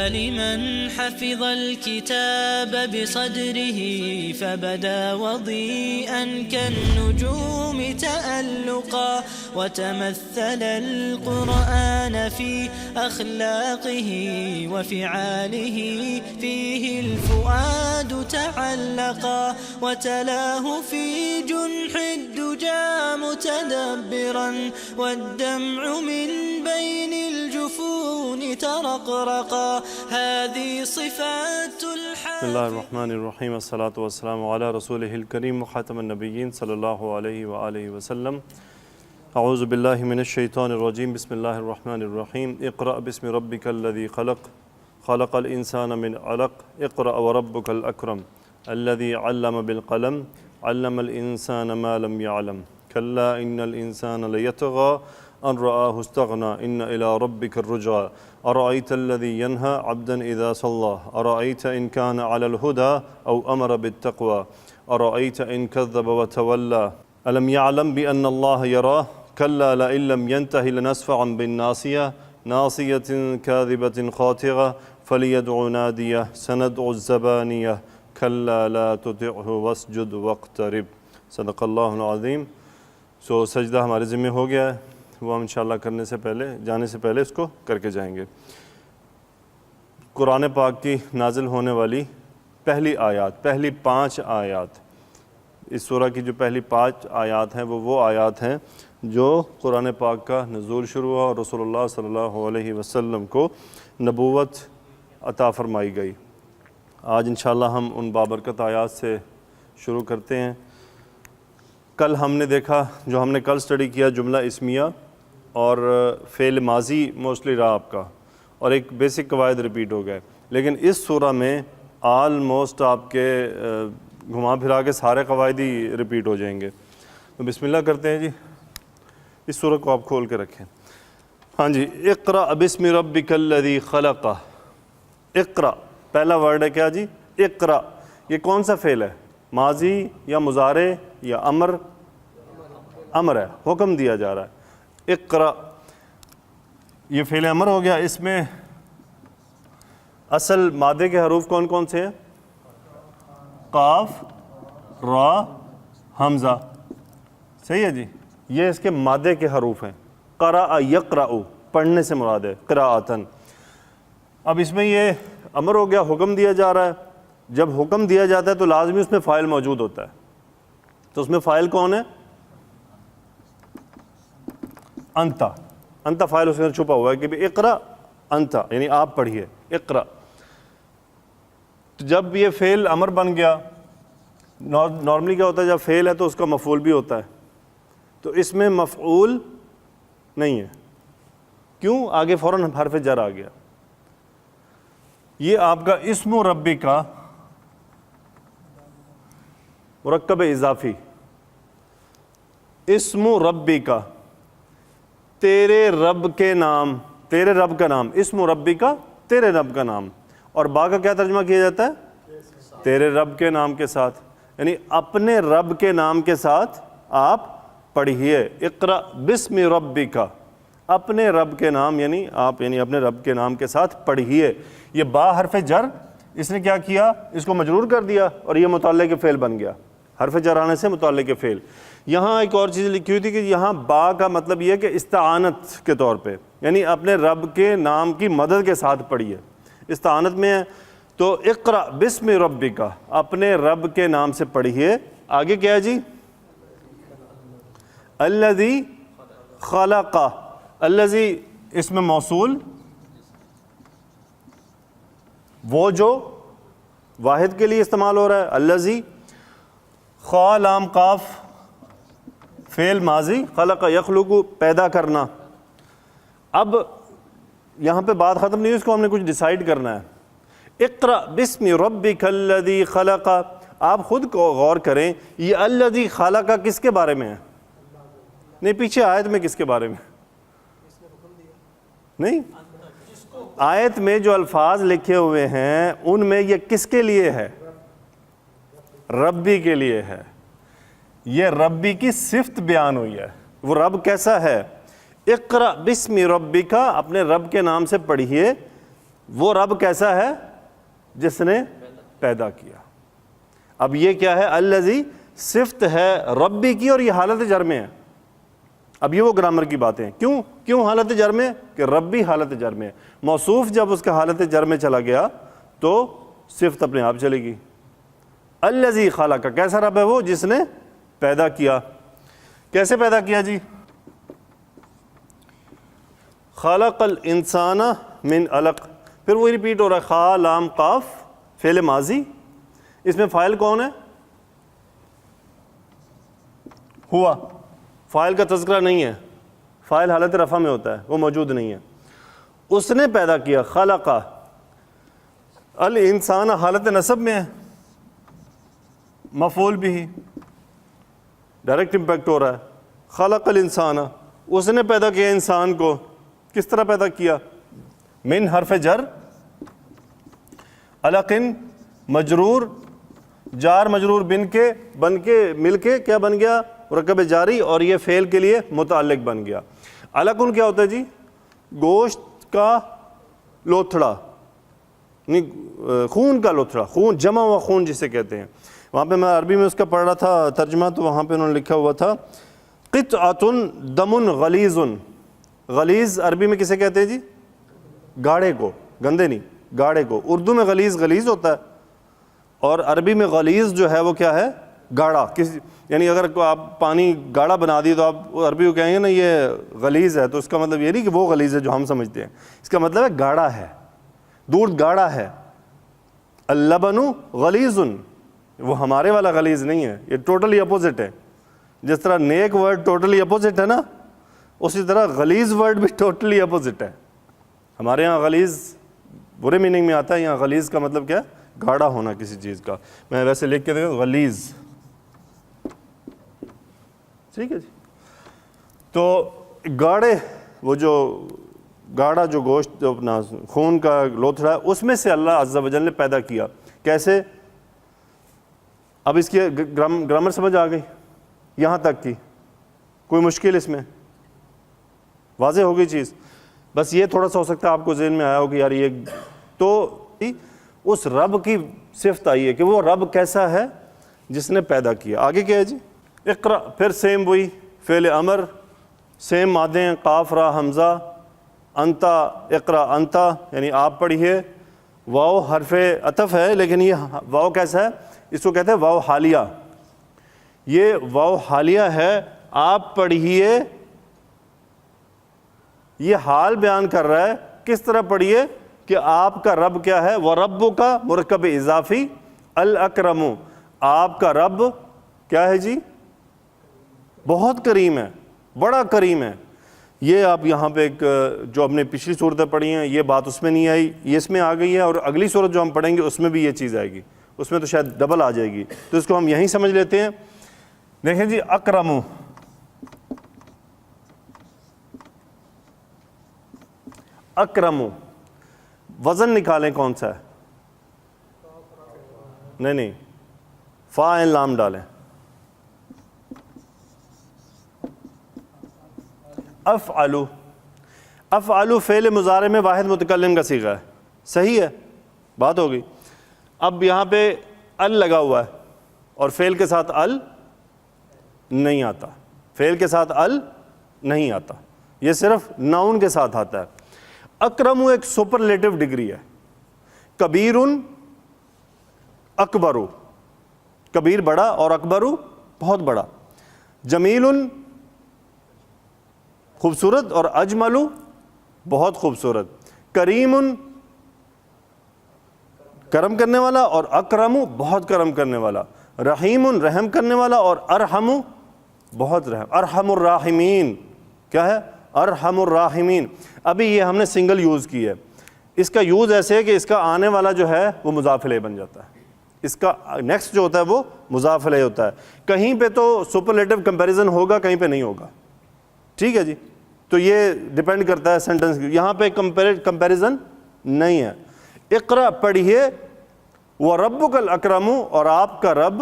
لمن حفظ الكتاب بصدره فبدا وضيئا كالنجوم تألقا وتمثل القرآن في أخلاقه وفعاله فيه الفؤاد تعلقا وتلاه في جنح الدجى متدبرا والدمع من بين الجفون ترقرقا هذه صفات بسم الله الرحمن الرحيم الصلاة والسلام على رسوله الكريم وخاتم النبيين صلى الله عليه وآله وسلم أعوذ بالله من الشيطان الرجيم بسم الله الرحمن الرحيم اقرأ باسم ربك الذي خلق الإنسان من علق اقرأ وربك الأكرم الذي علم بالقلم علم الإنسان ما لم يعلم كلا إن الإنسان ليطغى أن رآه استغنى إن إلى ربك الرجعى أرأيت الذي ينهى عبدا إذا صلى أرأيت إن كان على الهدى أو أمر بالتقوى أرأيت إن كذب وتولى ألم يعلم بأن الله يراه كلا لئن لم ينته لنسفعا بالناصية ناصية كاذبة خاطئة فليدع ناديه سندع الزبانية كلا لا تطعه واسجد واقترب صدق اللہ العظیم. سجدہ ہمارے ذمہ ہو گیا ہے، وہ ہم انشاءاللہ جانے سے پہلے اس کو کر کے جائیں گے. قرآن پاک کی نازل ہونے والی پہلی 5 آیات، اس سورہ کی جو پہلی 5 آیات ہیں وہ آیات ہیں جو قرآن پاک کا نزول شروع ہوا اور رسول اللہ صلی اللہ علیہ وسلم کو نبوت عطا فرمائی گئی. آج انشاءاللہ ہم ان بابرکت آیات سے شروع کرتے ہیں. کل ہم نے دیکھا، جو ہم نے کل سٹڈی کیا، جملہ اسمیہ اور فعل ماضی موسٹلی رہا آپ کا، اور ایک بیسک قواعد ریپیٹ ہو گئے. لیکن اس سورہ میں آلموسٹ آپ کے گھما پھرا کے سارے قواعد ہی ریپیٹ ہو جائیں گے. تو بسم اللہ کرتے ہیں جی. اس سورہ کو آپ کھول کے رکھیں. ہاں جی، اقرأ بسم ربک الذی خلق. اقرأ پہلا ورڈ ہے کیا جی؟ اقرأ. یہ کون سا فعل ہے؟ ماضی یا مضارع یا امر؟ امر ہے، حکم دیا جا رہا ہے. اقرأ یہ فعل امر ہو گیا. اس میں اصل مادے کے حروف کون کون سے ہیں؟ قاف، را، حمزہ. صحیح ہے جی، یہ اس کے مادے کے حروف ہیں. قرأ یقرأ پڑھنے سے مراد ہے، قراءتن. اب اس میں یہ امر ہو گیا، حکم دیا جا رہا ہے. جب حکم دیا جاتا ہے تو لازمی اس میں فاعل موجود ہوتا ہے. تو اس میں فاعل کون ہے؟ انت. انت فاعل اس کے اندر چھپا ہوا ہے کہ بھی اقرأ انت، یعنی آپ پڑھیے. اقرأ. تو جب یہ فعل امر بن گیا، نارملی کیا ہوتا ہے جب فعل ہے تو اس کا مفعول بھی ہوتا ہے. تو اس میں مفعول نہیں ہے. کیوں؟ آگے فوراً حرف جر آ گیا. یہ آپ کا اسم ربی کا مرکب اضافی، اسم ربی کا، تیرے رب کے نام، تیرے رب کا نام، اسم ربی کا تیرے رب کا نام. اور با کا کیا ترجمہ کیا جاتا ہے؟ تیرے رب کے نام کے ساتھ، یعنی اپنے رب کے نام کے ساتھ آپ پڑھیے. اقرأ بسم ربک، اپنے رب کے نام، یعنی آپ اپنے رب کے نام کے ساتھ پڑھیے. یہ با حرف جر، اس نے کیا کیا؟ اس کو مجرور کر دیا اور یہ متعلق کے فعل بن گیا. حرف جر آنے سے متعلق کے فعل. یہاں ایک اور چیز لکھی ہوئی تھی کہ یہاں با کا مطلب یہ ہے کہ استعانت کے طور پہ، یعنی اپنے رب کے نام کی مدد کے ساتھ پڑھیے. استعانت میں ہے. تو اقرأ بسم ربک، اپنے رب کے نام سے پڑھیے. آگے کیا ہے جی؟ الذی خلق. الذی اس میں موصول، وہ جو واحد کے لیے استعمال ہو رہا ہے. الذی، خا لام قاف فعل ماضی، خلق یخلق پیدا کرنا. اب یہاں پہ بات ختم نہیں ہے، اس کو ہم نے کچھ ڈیسائیڈ کرنا ہے. اقرأ بسم ربک الذی خلق. آپ خود کو غور کریں، یہ الذی خلق کس کے بارے میں ہے؟ نہیں، پیچھے آیت میں کس کے بارے میں؟ نہیں، آیت میں جو الفاظ لکھے ہوئے ہیں ان میں یہ کس کے لیے ہے؟ ربی کے لیے ہے. یہ ربی کی صفت بیان ہوئی ہے. وہ رب کیسا ہے؟ اقرأ بسم ربک، اپنے رب کے نام سے پڑھیے. وہ رب کیسا ہے؟ جس نے پیدا کیا. اب یہ کیا ہے؟ الذی صفت ہے ربی کی اور یہ حالت جر میں ہے. اب یہ وہ گرامر کی باتیں ہیں. کیوں حالت جر میں؟ کہ ربی حالت جر میں ہے. موصوف جب اس کا حالت جر میں چلا گیا تو صفت اپنے آپ چلے گی. الذی خلق، کیسا رب ہے وہ؟ جس نے پیدا کیا. کیسے پیدا کیا جی؟ خلق الانسان من علق. پھر وہی ریپیٹ ہو رہا ہے، خا لام قاف فعل ماضی. اس میں فاعل کون ہے؟ ہوا. فاعل کا تذکرہ نہیں ہے، فاعل حالت رفع میں ہوتا ہے، وہ موجود نہیں ہے. اس نے پیدا کیا. خلق الانسان حالت نصب میں ہے، مفعول بھی ڈائریکٹ امپیکٹ ہو رہا ہے. خلق الانسان، اس نے پیدا کیا انسان کو. کس طرح پیدا کیا؟ من حرف جر، علقن مجرور، جار مجرور بن کے مل کے کیا بن گیا؟ مرکب جاری، اور یہ فعل کے لیے متعلق بن گیا. علقن کیا ہوتا ہے جی؟ گوشت کا لوتھڑا، خون کا لوتھڑا، خون جمع ہوا خون جسے کہتے ہیں. وہاں پہ میں عربی میں اس کا پڑھ رہا تھا ترجمہ، تو وہاں پہ انہوں نے لکھا ہوا تھا قطعۃ دم غلیظ. غلیظ عربی میں کسے کہتے ہیں جی؟ گاڑے کو، گندے نہیں، گاڑے کو. اردو میں غلیظ ہوتا ہے، اور عربی میں غلیظ جو ہے وہ کیا ہے؟ گاڑا. یعنی اگر آپ پانی گاڑا بنا دیے تو آپ عربی کو کہیں گے نا یہ غلیظ ہے، تو اس کا مطلب یہ نہیں کہ وہ غلیظ ہے جو ہم سمجھتے ہیں. اس کا مطلب ہے گاڑا ہے، دودھ گاڑا ہے. اللبن غلیظ، وہ ہمارے والا غلیظ نہیں ہے، یہ ٹوٹلی اپوزٹ ہے. جس طرح نیک ورڈ ٹوٹلی اپوزٹ ہے نا، اسی طرح غلیظ ورڈ بھی ٹوٹلی اپوزٹ ہے. ہمارے یہاں غلیظ برے میننگ میں آتا ہے، یہاں غلیظ کا مطلب کیا ہے؟ گاڑا ہونا کسی چیز کا. میں ویسے لکھ کے دیکھوں غلیظ، ٹھیک ہے جی. تو گاڑے، وہ جو گاڑا جو گوشت جو اپنا خون کا لوتھڑا ہے، اس میں سے اللہ عز و جل نے پیدا کیا. کیسے؟ اب اس کی گرامر سمجھ آ گئی یہاں تک کی؟ کوئی مشکل اس میں؟ واضح ہو گئی چیز؟ بس یہ تھوڑا سا ہو سکتا ہے آپ کو ذہن میں آیا ہو کہ یار یہ تو اس رب کی صفت آئی ہے کہ وہ رب کیسا ہے جس نے پیدا کیا. آگے کیا ہے جی؟ اقرا، پھر سیم وہی فعل امر، سیم مادے ہیں، قاف را حمزہ. انتا، اقرا انتا یعنی آپ پڑھیے. واو حرف عطف ہے، لیکن یہ واو کیسا ہے؟ اس کو کہتے ہیں واو حالیہ. یہ واو حالیہ ہے، آپ پڑھیے. یہ حال بیان کر رہا ہے. کس طرح پڑھیے؟ کہ آپ کا رب کیا ہے؟ وَرَبُّكَ کا مرکب اضافی الاکرم، آپ کا رب کیا ہے جی؟ بہت کریم ہے، بڑا کریم ہے. یہ آپ یہاں پہ ایک جو ہم نے پچھلی صورتیں پڑھی ہیں یہ بات اس میں نہیں آئی، یہ اس میں آ گئی ہے. اور اگلی صورت جو ہم پڑھیں گے اس میں بھی یہ چیز آئے گی، اس میں تو شاید ڈبل آ جائے گی. تو اس کو ہم یہیں سمجھ لیتے ہیں. دیکھیں جی، اکرم، اکرم، وزن نکالیں کون سا ہے؟ نہیں، فا عین لام ڈالیں. افعلو، افعلو فعل مضارع میں واحد متکلم کا صیغہ ہے. صحیح ہے، بات ہو گئی. اب یہاں پہ ال لگا ہوا ہے اور فعل کے ساتھ ال نہیں آتا، فعل کے ساتھ ال نہیں آتا، یہ صرف ناؤن کے ساتھ آتا ہے. اکرم ایک سپرلیٹو ڈگری ہے. کبیر اکبر، کبیر بڑا اور اکبر بہت بڑا. جمیل خوبصورت اور اجمل بہت خوبصورت. کریم کرم کرنے والا اور اکرم بہت کرم کرنے والا. رحیم رحم کرنے والا اور ارحم بہت رحم. ارحم الراحمین کیا ہے؟ ارحم الراحمین. ابھی یہ ہم نے سنگل یوز کی ہے. اس کا یوز ایسے ہے کہ اس کا آنے والا جو ہے وہ مضاف الیہ بن جاتا ہے، اس کا نیکسٹ جو ہوتا ہے وہ مضاف الیہ ہوتا ہے. کہیں پہ تو سپرلیٹو کمپیریزن ہوگا، کہیں پہ نہیں ہوگا. ٹھیک ہے جی، تو یہ ڈیپینڈ کرتا ہے سینٹنس کی. یہاں پہ کمپیریزن نہیں ہے. اقرا پڑھیے، وَرَبُّكَ الْأَكْرَمُ، اور آپ کا رب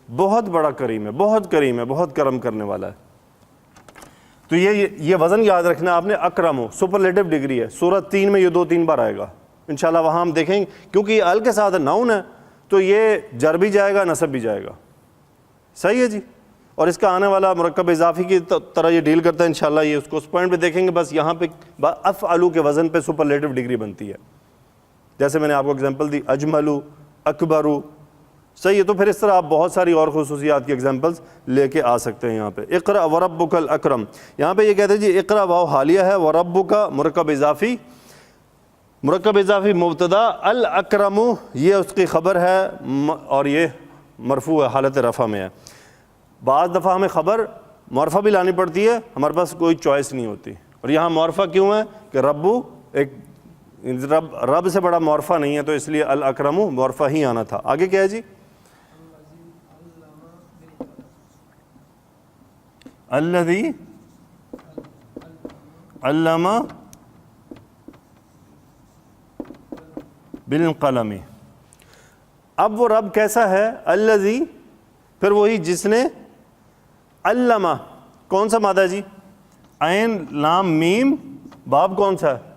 بہت بڑا کریم ہے، بہت کریم ہے، بہت کرم کرنے والا ہے. تو یہ وزن یاد رکھنا آپ نے. اکرم سپرلیٹو ڈگری ہے. سورۃ 3 میں یہ 2-3 بار آئے گا. انشاءاللہ وہاں ہم دیکھیں گے، کیونکہ یہ ال کے ساتھ ناؤن ہے تو یہ جر بھی جائے گا نصب بھی جائے گا. صحیح ہے جی. اور اس کا آنے والا مرکب اضافی کی طرح یہ ڈیل کرتا ہے انشاءاللہ، یہ اس کو اس پوائنٹ پہ دیکھیں گے. بس یہاں پہ افعلو کے وزن پہ سپرلیٹو ڈگری بنتی ہے، جیسے میں نے آپ کو اگزامپل دی اجملو، اکبرو. صحیح ہے. تو پھر اس طرح آپ بہت ساری اور خصوصیات کی ایگزامپلس لے کے آ سکتے ہیں. یہاں پہ اقرأ وربک الاکرم، یہاں پہ یہ کہتے ہیں جی اقرأ واو حالیہ ہے، وربک مرکب اضافی، مرکب اضافی مبتدا، الاکرم یہ اس کی خبر ہے اور یہ مرفوع ہے، حالت رفع میں ہے. بعض دفعہ ہمیں خبر معرفہ بھی لانی پڑتی ہے، ہمارے پاس کوئی چوائس نہیں ہوتی. اور یہاں معرفہ کیوں ہے کہ ربو ایک رب سے بڑا معرفہ نہیں ہے، تو اس لیے الاکرم معرفہ ہی آنا تھا. آگے کیا ہے جی؟ الذی علم بالقلم. اب وہ رب کیسا ہے؟ الذی، پھر وہی جس نے، علم کون سا مادہ ہے جی؟ عین لام میم، باب کون سا ہے؟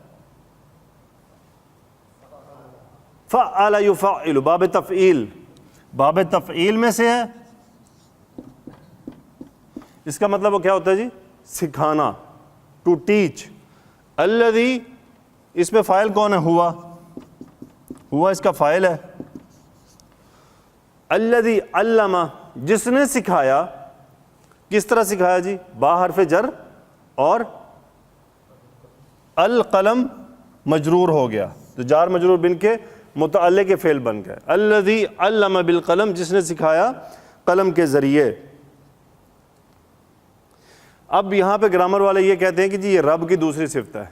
فعل یفعل، باب تفعیل، باب تفعیل میں سے ہے. اس کا مطلب وہ کیا ہوتا ہے جی؟ سکھانا، ٹو ٹیچ. الذی، اس میں فاعل کون ہے؟ ہوا، ہوا اس کا فاعل ہے. الذی علم، جس نے سکھایا. کس طرح سکھایا جی؟ با حرف جر اور القلم مجرور ہو گیا، تو جار مجرور بن کے متعلق کے فعل بن گئے. الذی علم بالقلم، جس نے سکھایا قلم کے ذریعے. اب یہاں پہ گرامر والے یہ کہتے ہیں کہ جی یہ رب کی دوسری صفت ہے.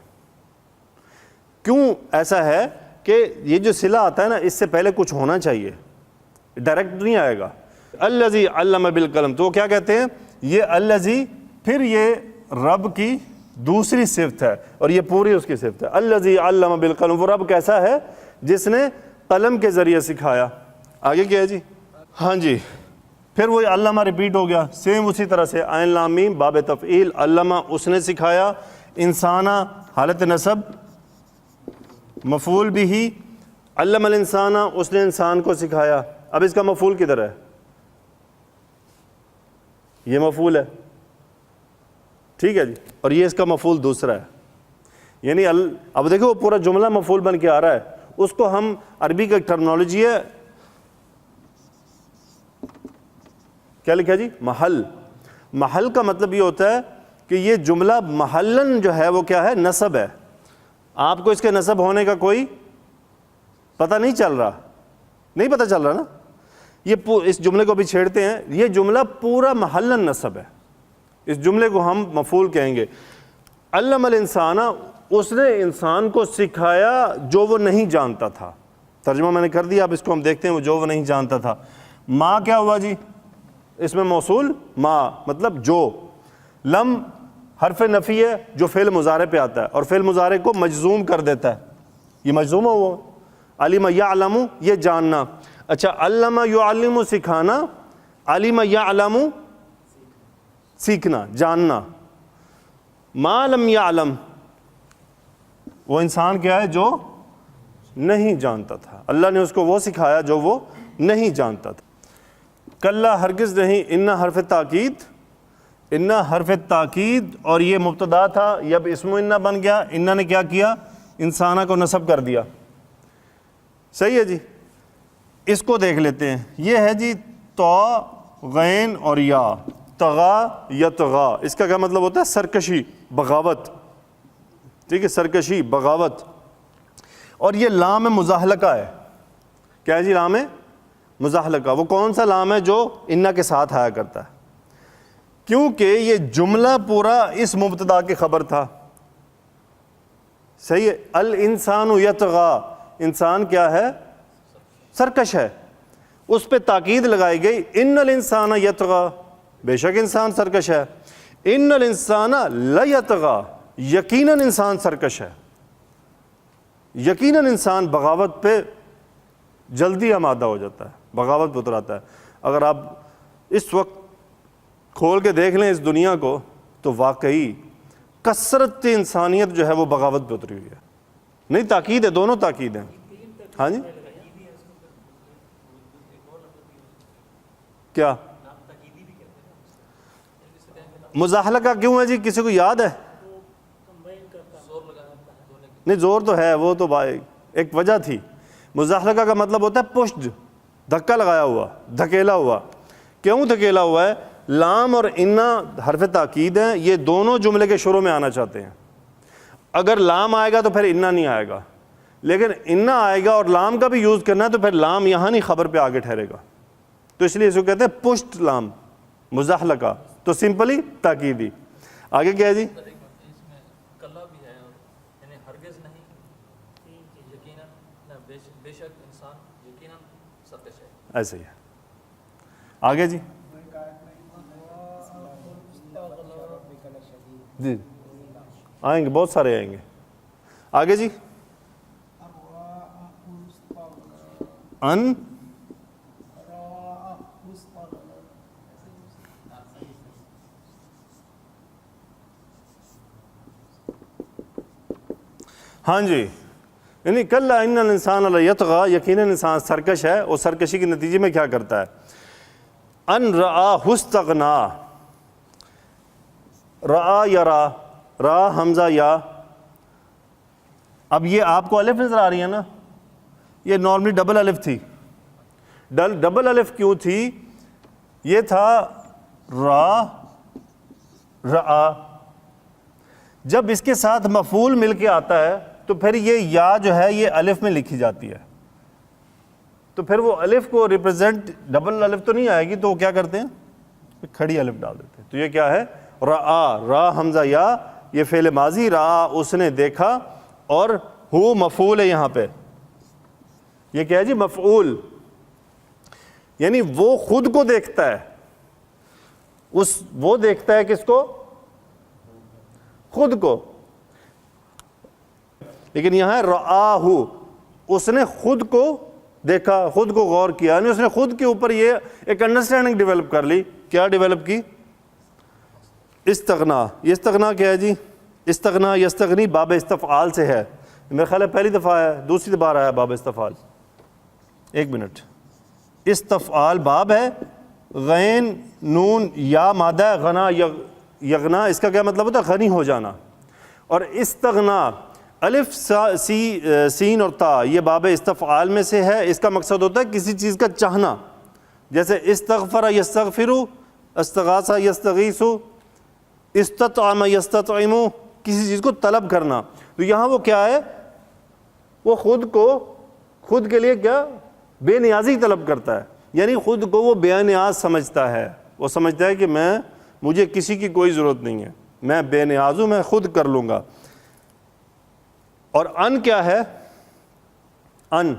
کیوں ایسا ہے کہ یہ جو صلہ آتا ہے نا، اس سے پہلے کچھ ہونا چاہیے، ڈائریکٹ نہیں آئے گا. الذی علم بالقلم، تو وہ کیا کہتے ہیں؟ یہ الذی پھر یہ رب کی دوسری صفت ہے اور یہ پوری اس کی صفت ہے. الذی علم بالقلم، وہ رب کیسا ہے؟ جس نے قلم کے ذریعے سکھایا. آگے کیا ہے جی؟ ہاں جی، پھر وہی علامہ ریپیٹ ہو گیا، سیم اسی طرح سے عین لام میم باب تفعیل. علامہ اس نے سکھایا، انسانہ حالت نصب مفعول بھی، علم الانسانہ اس نے انسان کو سکھایا. اب اس کا مفعول کدھر ہے؟ یہ مفعول ہے، ٹھیک ہے جی، اور یہ اس کا مفعول دوسرا ہے. یعنی اب دیکھو وہ پورا جملہ مفعول بن کے آ رہا ہے. اس کو ہم عربی کا ٹرمنالوجی ہے، کیا لکھا جی؟ محل. محل کا مطلب یہ ہوتا ہے کہ یہ جملہ محلن جو ہے وہ کیا ہے؟ نصب ہے. آپ کو اس کے نصب ہونے کا کوئی پتہ نہیں چل رہا، نہیں پتہ چل رہا نا. یہ اس جملے کو بھی چھیڑتے ہیں، یہ جملہ پورا محلن نصب ہے. اس جملے کو ہم مفعول کہیں گے. علم الانسان، اس نے انسان کو سکھایا جو وہ نہیں جانتا تھا. ترجمہ میں نے کر دیا، اب اس کو ہم دیکھتے ہیں. وہ جو وہ نہیں جانتا تھا. ما کیا ہوا جی؟ اس میں موصول ما مطلب جو. لم حرف نفی ہے جو فعل مضارع پہ آتا ہے اور فعل مضارع کو مجزوم کر دیتا ہے. یہ مجزوم ہوا. علم یعلم یہ جاننا. اچھا، علم یعلم سکھانا، علم یعلم سیکھنا جاننا. ما لم یعلم وہ انسان کیا ہے؟ جو نہیں جانتا تھا. اللہ نے اس کو وہ سکھایا جو وہ نہیں جانتا تھا. کلا ہرگز نہیں، ان حرف تاکید، ان حرف تاکید اور یہ مبتدا تھا، یہ اب اسم ان بن گیا. ان نے کیا کیا؟ انسانہ کو نصب کر دیا. صحیح ہے جی. اس کو دیکھ لیتے ہیں. یہ ہے جی تو غین اور یا، تغا یتغا. اس کا کیا مطلب ہوتا ہے؟ سرکشی، بغاوت. ٹھیک ہے، سرکشی، بغاوت. اور یہ لام مزاحلقہ ہے. کیا ہے جی؟ لام مزاحلقہ. وہ کون سا لام ہے جو انا کے ساتھ آیا کرتا ہے؟ کیونکہ یہ جملہ پورا اس مبتدا کی خبر تھا. صحیح ہے. الانسان یطغا، انسان کیا ہے؟ سرکش ہے. اس پہ تاکید لگائی گئی، ان الانسان یطغا، بے شک انسان سرکش ہے. ان الانسان لیطغا، یقیناً انسان سرکش ہے. یقیناً انسان بغاوت پہ جلدی آمادہ ہو جاتا ہے، بغاوت پہ اتر آتا ہے. اگر آپ اس وقت کھول کے دیکھ لیں اس دنیا کو تو واقعی کثرت انسانیت جو ہے وہ بغاوت پہ اتری ہوئی ہے. نہیں تاکید ہے، دونوں تاکید ہیں. ہاں جی کیا مزاحلہ کا کیوں ہے جی؟ کسی کو یاد ہے؟ نہیں زور تو ہے، وہ تو ایک وجہ تھی. مزاحلہ کا مطلب ہوتا ہے پشت، دھکا لگایا ہوا، دھکیلا ہوا. کیوں دھکیلا ہوا ہے؟ لام اور انا حرف تاکید ہیں، یہ دونوں جملے کے شروع میں آنا چاہتے ہیں. اگر لام آئے گا تو پھر انا نہیں آئے گا، لیکن انا آئے گا اور لام کا بھی یوز کرنا ہے تو پھر لام یہاں نہیں خبر پہ آگے ٹھہرے گا. تو اس لیے اس کو کہتے ہیں پشت لام مزاحلہ کا، تو سمپلی تاکیدی. آگے کیا ہے جی؟ ایسے ہی ہے. آگے جی جی آئیں گے، بہت سارے آئیں گے. آگے جی ان ہاں جی، یعنی کلا ان الانسان لیطغی، یقیناً انسان سرکش ہے، اور سرکشی کے نتیجے میں کیا کرتا ہے؟ ان رآہ استغنا، رآ یا را حمزہ یا. اب یہ آپ کو الف نظر آ رہی ہے نا، یہ نارملی ڈبل الف تھی. ڈبل الف کیوں تھی؟ یہ تھا رآ. جب اس کے ساتھ مفعول مل کے آتا ہے تو پھر یہ یا جو ہے یہ الف میں لکھی جاتی ہے، تو پھر وہ الف کو ریپرزینٹ، ڈبل الف تو نہیں آئے گی، تو وہ کیا کرتے ہیں؟ کھڑی الف ڈال دیتے ہیں. تو یہ کیا ہے؟ را حمزہ یا، یہ فعل ماضی، را اس نے دیکھا، اور ہو مفعول ہے یہاں پہ. یہ کیا ہے جی؟ مفعول. یعنی وہ خود کو دیکھتا ہے، وہ دیکھتا ہے کس کو؟ خود کو. لیکن یہاں رآہ، اس نے خود کو دیکھا، خود کو غور کیا، یعنی اس نے خود کے اوپر یہ ایک انڈرسٹینڈنگ ڈیولپ کر لی. کیا ڈیولپ کی؟ استغنا. یہ استغنا کیا ہے جی؟ استغنا یستغنی باب استفعال سے ہے. میرا خیال ہے پہلی دفعہ ہے، دوسری بار آیا باب استفعال. ایک منٹ. استفعال باب ہے، غین نون یا مادہ ہے، غنا یغنا، اس کا کیا مطلب ہوتا ہے؟ غنی ہو جانا. اور استغنا الف سین اور تا، یہ باب استفعال میں سے ہے. اس کا مقصد ہوتا ہے کسی چیز کا چاہنا، جیسے استغفر یستغفر، استغاث یستغیث، استطعم یستطعم، کسی چیز کو طلب کرنا. تو یہاں وہ کیا ہے؟ وہ خود کے لیے کیا؟ بے نیازی طلب کرتا ہے. یعنی خود کو وہ بے نیاز سمجھتا ہے. وہ سمجھتا ہے کہ مجھے کسی کی کوئی ضرورت نہیں ہے، میں بے نیاز ہوں، میں خود کر لوں گا. اور ان کیا ہے؟ ان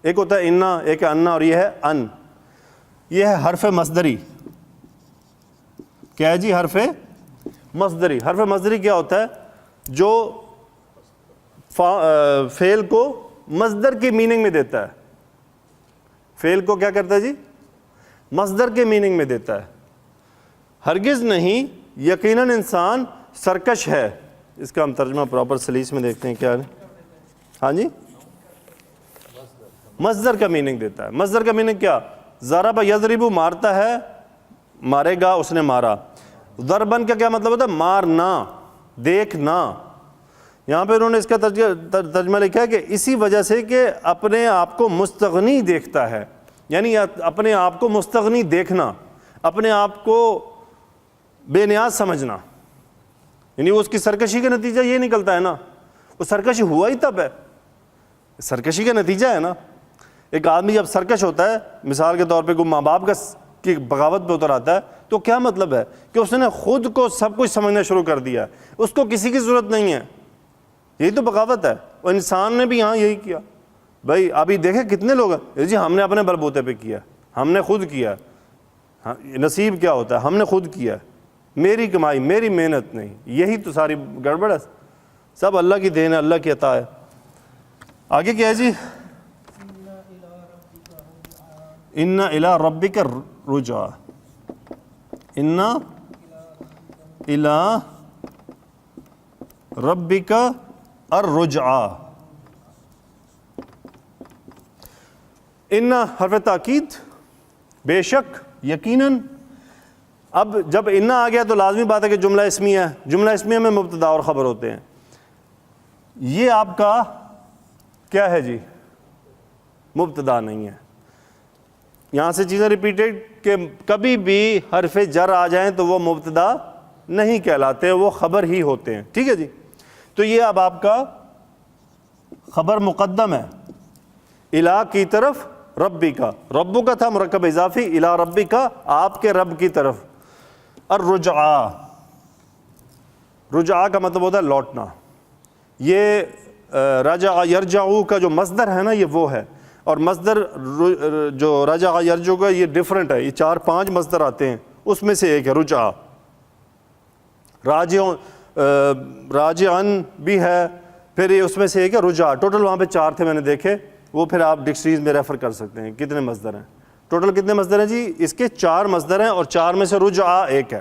ایک ہوتا ہے انا، ایک ہے انا، اور یہ ہے ان. یہ ہے حرف مصدری. کیا ہے جی؟ حرف مصدری. حرف مصدری کیا ہوتا ہے؟ جو فعل کو مصدر کی میننگ میں دیتا ہے. فعل کو کیا کرتا ہے جی؟ مصدر کے میننگ میں دیتا ہے. ہرگز نہیں، یقیناً انسان سرکش ہے. اس کا ہم ترجمہ پراپر سلیس میں دیکھتے ہیں کیا ہے. ہاں جی، مصدر کا میننگ دیتا ہے. مصدر کا میننگ کیا؟ ضرب یضرب، مارتا ہے، مارے گا، اس نے مارا. ضربن کا کیا مطلب ہوتا ہے؟ مارنا، دیکھنا. یہاں پہ انہوں نے اس کا ترجمہ لکھا ہے کہ اسی وجہ سے کہ اپنے آپ کو مستغنی دیکھتا ہے. یعنی اپنے آپ کو مستغنی دیکھنا، اپنے آپ کو بے نیاز سمجھنا. یعنی وہ اس کی سرکشی کا نتیجہ یہ نکلتا ہے نا. وہ سرکش ہوا ہی تب ہے، سرکشی کا نتیجہ ہے نا. ایک آدمی جب سرکش ہوتا ہے، مثال کے طور پہ کوئی ماں باپ کی بغاوت پہ اتر آتا ہے، تو کیا مطلب ہے؟ کہ اس نے خود کو سب کچھ سمجھنا شروع کر دیا، اس کو کسی کی ضرورت نہیں ہے. یہی تو بغاوت ہے. اور انسان نے بھی یہاں یہی کیا. بھائی ابھی دیکھیں کتنے لوگ ہیں جی، ہم نے اپنے بلبوتے پہ کیا، ہم نے خود کیا. نصیب کیا ہوتا ہے؟ ہم نے خود کیا، میری کمائی، میری محنت نہیں. یہی تو ساری گڑبڑ ہے. سب اللہ کی دین ہے، اللہ کی عطا ہے. آگے کیا ہے جی؟ ان الی ربک الرجعی، ان الی ربک الرجعی. ان حرف تاکید، بے شک، یقیناً. اب جب ان آ گیا تو لازمی بات ہے کہ جملہ اسمیہ ہے. جملہ اسمیہ میں مبتدا اور خبر ہوتے ہیں. یہ آپ کا کیا ہے جی؟ مبتدا نہیں ہے. یہاں سے چیزیں ریپیٹیڈ کہ کبھی بھی حرف جر آ جائیں تو وہ مبتدا نہیں کہلاتے، وہ خبر ہی ہوتے ہیں. ٹھیک ہے جی. تو یہ اب آپ کا خبر مقدم ہے الا کی طرف، ربی کا، ربو کا تھا مرکب اضافی، الا ربی کا آپ کے رب کی طرف. الرجعہ، رجعہ کا مطلب ہوتا ہے لوٹنا. یہ رجع یرجعو کا جو مصدر ہے نا یہ وہ ہے، اور مصدر جو رجع یرجعو کا یہ ڈیفرنٹ ہے. یہ 4-5 مصدر آتے ہیں، اس میں سے ایک ہے رجعہ. راجعن بھی ہے، پھر یہ اس میں سے ایک ہے رجعہ. ٹوٹل وہاں پہ 4 تھے میں نے دیکھے، وہ پھر آپ ڈکشنریز میں ریفر کر سکتے ہیں کتنے مصدر ہیں. ٹوٹل کتنے مصدر ہیں جی؟ اس کے 4 مصدر ہیں، اور 4 میں سے رجعہ ایک ہے.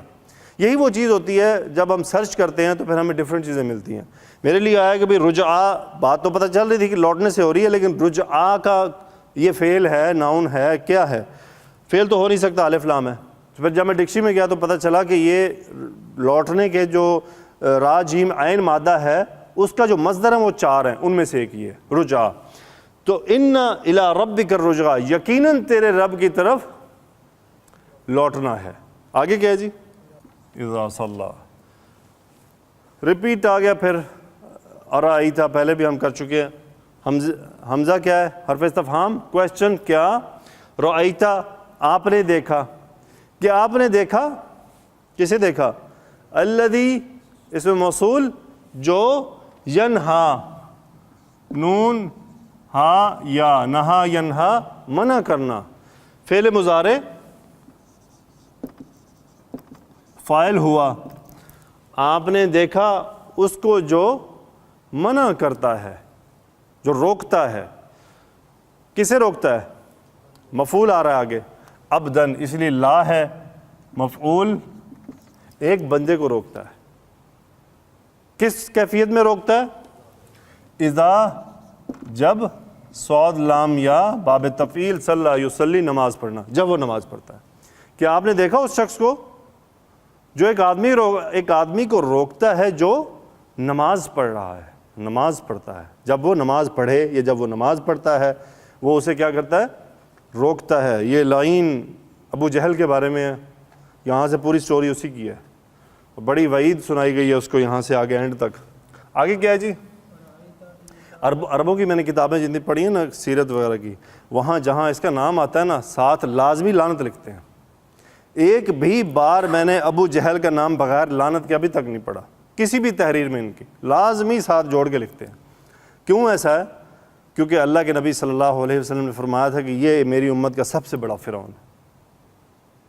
یہی وہ چیز ہوتی ہے جب ہم سرچ کرتے ہیں تو پھر ہمیں ڈفرینٹ چیزیں ملتی ہیں. میرے لیے آیا کہ بھئی رجعہ، بات تو پتہ چل رہی تھی کہ لوٹنے سے ہو رہی ہے، لیکن رجعہ کا یہ فعل ہے، ناؤن ہے، کیا ہے؟ فعل تو ہو نہیں سکتا، الف لام ہے. پھر جب میں ڈکشنری میں گیا تو پتہ چلا کہ یہ لوٹنے کے جو را جیم عین مادہ ہے اس کا جو مصدر ہے وہ 4 ہیں، ان میں سے ایک یہ رجعہ. تو ان الی ربک الرجعہ، یقیناً تیرے رب کی طرف لوٹنا ہے. آگے کیا ہے جی؟ اذا صلی، ریپیٹ آ گیا. پھر ارائیتا پہلے بھی ہم کر چکے ہیں. حمزہ کیا ہے؟ حرف استفہام، کویسچن. کیا؟ رأیتا، آپ نے دیکھا. کیا آپ نے دیکھا؟ کسے دیکھا؟ الذی، اس میں موصول، جو ینہا، نون ہا یا، نہا ینہا، منع کرنا. فعل مضارع فاعل ہوا. آپ نے دیکھا اس کو جو منع کرتا ہے، جو روکتا ہے. کسے روکتا ہے؟ مفعول آ رہا ہے آگے، عبدن، اس لیے لا ہے. مفعول ایک بندے کو روکتا ہے. کس کیفیت میں روکتا ہے؟ اذا، جب، صاد لام یا، باب تفعیل، صلی یصلی، نماز پڑھنا، جب وہ نماز پڑھتا ہے. کیا آپ نے دیکھا اس شخص کو جو ایک آدمی کو روکتا ہے جو نماز پڑھ رہا ہے، نماز پڑھتا ہے. جب وہ نماز پڑھے یا جب وہ نماز پڑھتا ہے وہ اسے کیا کرتا ہے؟ روکتا ہے. یہ لائن ابو جہل کے بارے میں ہے. یہاں سے پوری سٹوری اسی کی ہے، بڑی وعید سنائی گئی ہے اس کو یہاں سے آگے اینڈ تک. آگے کیا ہے جی؟ عربوں کی میں نے کتابیں جتنی پڑھی ہیں نا سیرت وغیرہ کی، وہاں جہاں اس کا نام آتا ہے نا ساتھ لازمی لعنت لکھتے ہیں. ایک بھی بار میں نے ابو جہل کا نام بغیر لعنت کے ابھی تک نہیں پڑھا کسی بھی تحریر میں. ان کی لازمی ساتھ جوڑ کے لکھتے ہیں. کیوں ایسا ہے؟ کیونکہ اللہ کے نبی صلی اللہ علیہ وسلم نے فرمایا تھا کہ یہ میری امت کا سب سے بڑا فرعون ہے.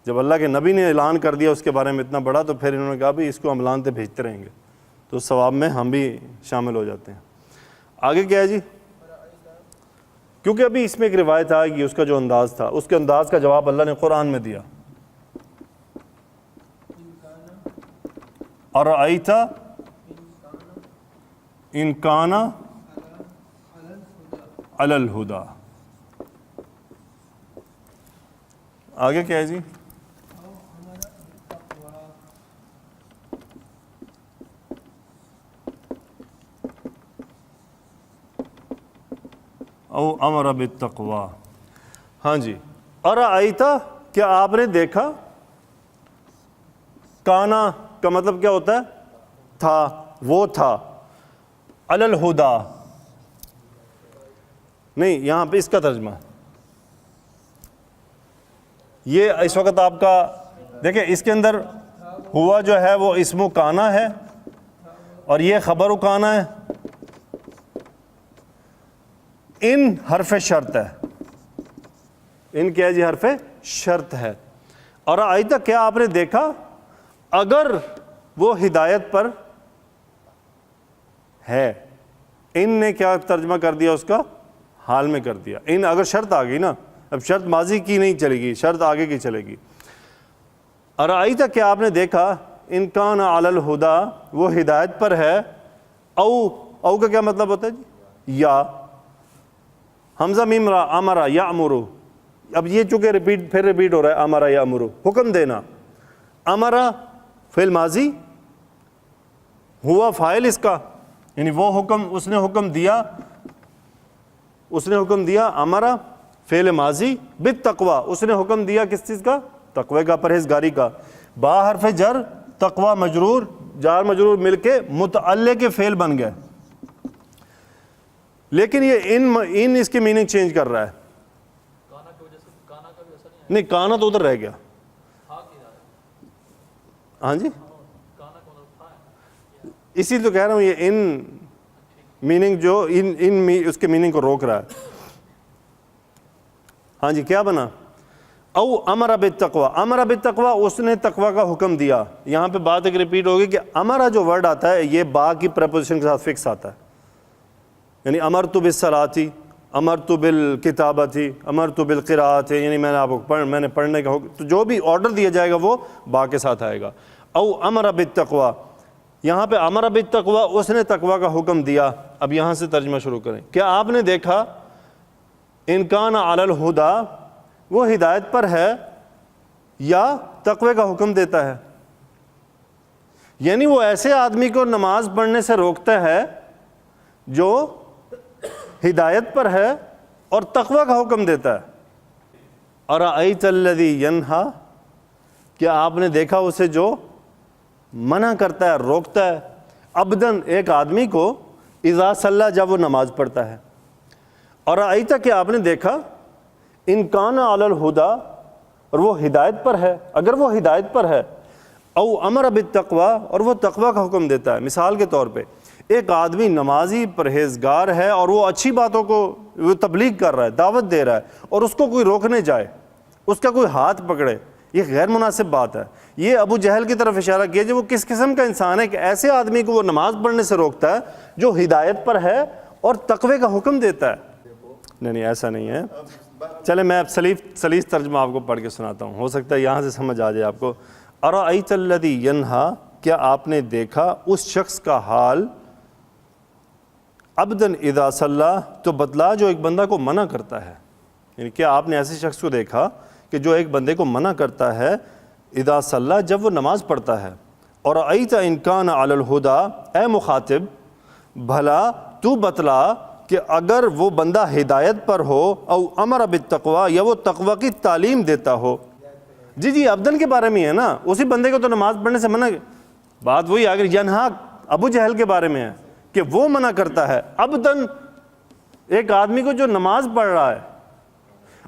جب اللہ کے نبی نے اعلان کر دیا اس کے بارے میں اتنا بڑا، تو پھر انہوں نے کہا بھی اس کو ہم لعنتیں بھیجتے رہیں گے، تو اس ثواب میں ہم بھی شامل ہو جاتے ہیں. آگے کیا ہے جی؟ کیونکہ ابھی اس میں ایک روایت آئے گی، اس کا جو انداز تھا، اس کے انداز کا جواب اللہ نے قرآن میں دیا. ارأیت ان کان علی الہدی. آگے کیا ہے جی؟ او امر بالتقوی. ہاں جی. ارأیت، کیا آپ نے دیکھا؟ کانا کا مطلب کیا ہوتا ہے؟ تھا، وہ تھا. علی الہدی نہیں، یہاں پہ اس کا ترجمہ یہ اس وقت آپ کا دیکھیں، اس کے اندر ہوا جو ہے وہ اسم کانا ہے اور یہ خبر کانا ہے. ان حرف شرط ہے. ان کیا ہے جی؟ حرف شرط ہے. اور آئیتا، کیا آپ نے دیکھا اگر وہ ہدایت پر ہے. ان نے کیا ترجمہ کر دیا؟ اس کا حال میں کر دیا. ان اگر شرط آ گئی نا، اب شرط ماضی کی نہیں چلے گی، شرط آگے کی چلے گی. ارائیتا، کیا آپ نے دیکھا ان کان علی الہدی، وہ ہدایت پر ہے. او کا کیا مطلب ہوتا ہے جی؟ یا حمزہ میم را امرا یامرو، اب یہ چونکہ پھر ریپیٹ ہو رہا ہے، امرا یامرو حکم دینا، امرا فعل ماضی، ہوا فاعل اس کا، یعنی وہ حکم اس نے حکم دیا، اس نے حکم دیا امرا فعل ماضی، بالتقوی اس نے حکم دیا کس چیز کا؟ تقوی کا، پرہیزگاری کا، با حرف جر تقوی مجرور، جار مجرور مل کے متعلق کے فعل بن گئے، لیکن یہ ان اس کی میننگ چینج کر رہا ہے، نہیں کانا تو ادھر رہ گیا، ہاں جی اسی تو کہہ رہا ہوں، یہ ان میننگ جو اس کے میننگ کو روک رہا ہے۔ ہاں جی کیا بنا؟ او امر بالتقوی، امر بالتقوی اس نے تقوی کا حکم دیا۔ یہاں پہ بات ایک ریپیٹ ہوگی کہ امر جو ورڈ آتا ہے یہ با کی پریپوزیشن کے ساتھ فکس آتا ہے، یعنی امرت بالصلاۃ، امرت بالکتابۃ، امرت بالقراءۃ، یعنی میں نے آپ کو میں نے پڑھنے کا حکم، تو جو بھی آرڈر دیا جائے گا وہ با کے ساتھ آئے گا۔ او امر بالتقوی، یہاں پہ امر بالتقوی اس نے تقوی کا حکم دیا۔ اب یہاں سے ترجمہ شروع کریں۔ کیا آپ نے دیکھا ان کان علی الہدی، وہ ہدایت پر ہے یا تقوی کا حکم دیتا ہے؟ یعنی وہ ایسے آدمی کو نماز پڑھنے سے روکتا ہے جو ہدایت پر ہے اور تقوی کا حکم دیتا ہے۔ ارأیت الذی ینہا، کیا آپ نے دیکھا اسے جو منع کرتا ہے، روکتا ہے، عبدن ایک آدمی کو، اذا صلی جب وہ نماز پڑھتا ہے۔ اور ارأیت، کیا آپ نے دیکھا، ان کان علی الہدی، اور وہ ہدایت پر ہے، اگر وہ ہدایت پر ہے، او امر بالتقوی، اور وہ تقوی کا حکم دیتا ہے۔ مثال کے طور پہ ایک آدمی نمازی پرہیزگار ہے اور وہ اچھی باتوں کو وہ تبلیغ کر رہا ہے، دعوت دے رہا ہے، اور اس کو کوئی روکنے جائے، اس کا کوئی ہاتھ پکڑے، یہ غیر مناسب بات ہے۔ یہ ابو جہل کی طرف اشارہ کیا جو وہ کس قسم کا انسان ہے کہ ایسے آدمی کو وہ نماز پڑھنے سے روکتا ہے جو ہدایت پر ہے اور تقوی کا حکم دیتا ہے۔ نہیں ایسا نہیں ہے۔ چلے میں اب سلیس ترجمہ آپ کو پڑھ کے سناتا ہوں، ہو سکتا ہے یہاں سے سمجھ آ جائے آپ کو۔ ارأیت الذی ینہا، کیا آپ نے دیکھا اس شخص کا حال، عبدن اذا صلی، تو بتلا جو ایک بندہ کو منع کرتا ہے، یعنی کیا آپ نے ایسے شخص کو دیکھا کہ جو ایک بندے کو منع کرتا ہے، اذا صلی جب وہ نماز پڑھتا ہے۔ اور ارأیت ان کان علی الہدی، اے مخاطب بھلا تو بتلا کہ اگر وہ بندہ ہدایت پر ہو، او امر بالتقوی، یا وہ تقوی کی تعلیم دیتا ہو۔ جی عبدن کے بارے میں ہے نا، اسی بندے کو تو نماز پڑھنے سے منع، بات وہی آگے ینہا ابو جہل کے بارے میں ہے کہ وہ منع کرتا ہے، عبدن ایک آدمی کو جو نماز پڑھ رہا ہے،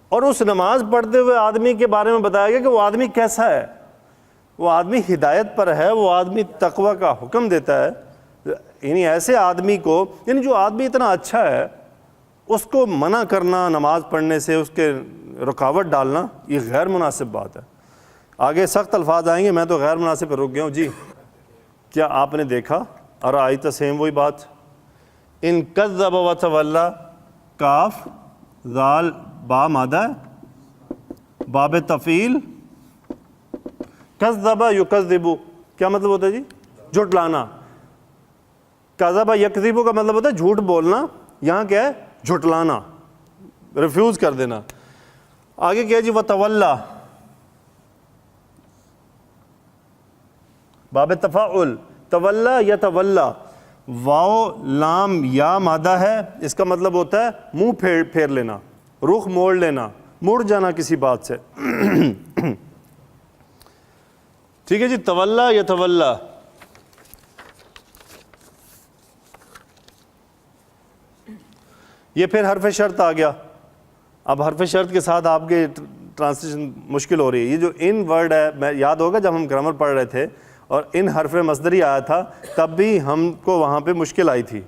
اور اس نماز پڑھتے ہوئے آدمی کے بارے میں بتایا گیا کہ وہ آدمی کیسا ہے، وہ آدمی ہدایت پر ہے، وہ آدمی تقوی کا حکم دیتا ہے۔ یعنی ایسے آدمی کو، یعنی جو آدمی اتنا اچھا ہے اس کو منع کرنا نماز پڑھنے سے، اس کے رکاوٹ ڈالنا، یہ غیر مناسب بات ہے۔ آگے سخت الفاظ آئیں گے، میں تو غیر مناسب پہ رک گیا ہوں۔ جی کیا آپ نے دیکھا، ارأیت سیم وہی بات، ان کذب وتولی، کاف ذال با مادہ ہے، باب تفعیل، کذب یکذب، کیا مطلب ہوتا ہے جی؟ جھٹلانا۔ کذب یکذب کا مطلب ہوتا ہے جھوٹ بولنا، یہاں کیا ہے؟ جھٹلانا، ریفیوز کر دینا۔ آگے کیا جی؟ وتولی، باب تفاعل، تولی یتولی، واو لام یا مادہ ہے، اس کا مطلب ہوتا ہے منہ پھیر لینا، رخ موڑ لینا، مڑ جانا کسی بات سے۔ ٹھیک ہے جی، تولی یتولی۔ یہ پھر حرف شرط آ گیا۔ اب حرف شرط کے ساتھ آپ کے ٹرانسلیشن مشکل ہو رہی ہے۔ یہ جو ان ورڈ ہے، میں یاد ہوگا جب ہم گرامر پڑھ رہے تھے اور ان حرف مصدری آیا تھا تب بھی ہم کو وہاں پہ مشکل آئی تھی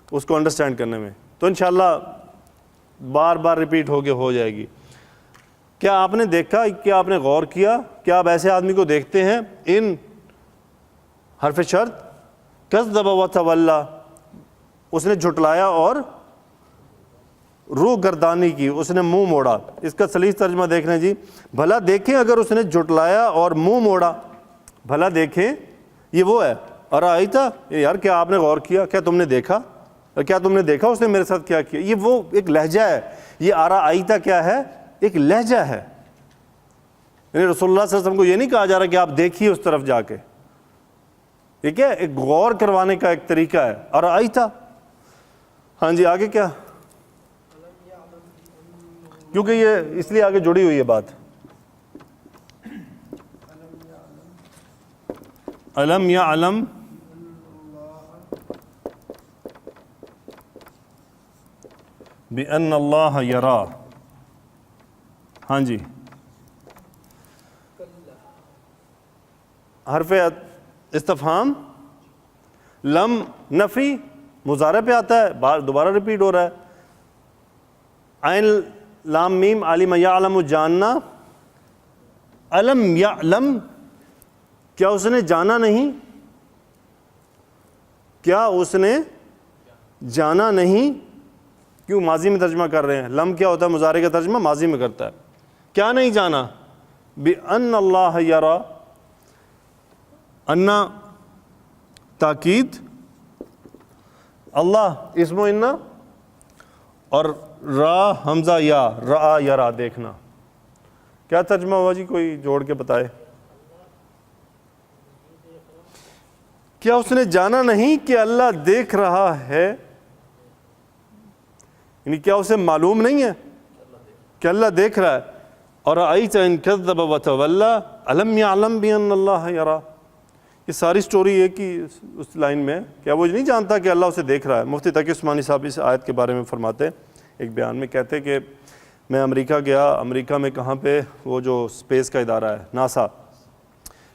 اس کو انڈرسٹینڈ کرنے میں، تو انشاءاللہ بار بار ریپیٹ ہو جائے گی۔ کیا آپ نے دیکھا، کیا آپ نے غور کیا، کیا آپ ایسے آدمی کو دیکھتے ہیں؟ ان حرف شرط، کذب وتولی، اس نے جھٹلایا اور روح گردانی کی، اس نے منہ موڑا۔ اس کا سلیس ترجمہ دیکھ لیں جی، بھلا دیکھیں اگر اس نے جھٹلایا اور منہ موڑا، بھلا دیکھیں، یہ وہ ہے۔ ارأیت، یار کیا آپ نے غور کیا، کیا تم نے دیکھا، اور کیا تم نے دیکھا اس نے میرے ساتھ کیا کیا؟ یہ وہ ایک لہجہ ہے، یہ آرائیتا کیا ہے؟ ایک لہجہ ہے. یعنی رسول اللہ صلی اللہ علیہ وسلم کو یہ نہیں کہا جا رہا کہ آپ دیکھیے اس طرف جا کے، یہ کیا ایک غور کروانے کا ایک طریقہ ہے. آرائیتا. ہاں جی آگے کیا؟ کیونکہ یہ اس لیے آگے جڑی ہوئی ہے بات. علم یعلم بأن اللہ یرا. ہاں جی حرف استفہام لم نفی مضارع پہ آتا ہے، دوبارہ ریپیٹ ہو رہا ہے. عین لام میم علم یعلم جاننا. علم یعلم کیا اس نے جانا نہیں؟ کیا اس نے جانا نہیں؟ کیوں ماضی میں ترجمہ کر رہے ہیں؟ لم کیا ہوتا ہے؟ مضارع کا ترجمہ ماضی میں کرتا ہے. کیا نہیں جانا؟ بِأَنَّ اللَّهَ يَرَى. انا تاکید، اللہ اسم و انا، اور را حمزہ یا را یرا دیکھنا. کیا ترجمہ ہوا جی؟ کوئی جوڑ کے بتائے. کیا اس نے جانا نہیں کہ اللہ دیکھ رہا ہے؟ یعنی کیا اسے معلوم نہیں ہے کہ اللہ دیکھ رہا ہے؟ اور اَرَأَيْتَ إِن كَذَّبَ وَتَوَلَّى أَلَمْ يَعْلَمْ بِأَنَّ اللَّهَ يَرَى. یہ ساری سٹوری ایک ہی اس لائن میں. کیا وہ نہیں جانتا کہ اللہ اسے دیکھ رہا ہے؟ مفتی تقی عثمانی صاحب اس آیت کے بارے میں فرماتے ایک بیان میں، کہتے کہ میں امریکہ گیا. امریکہ میں کہاں پہ؟ وہ جو اسپیس کا ادارہ ہے ناسا.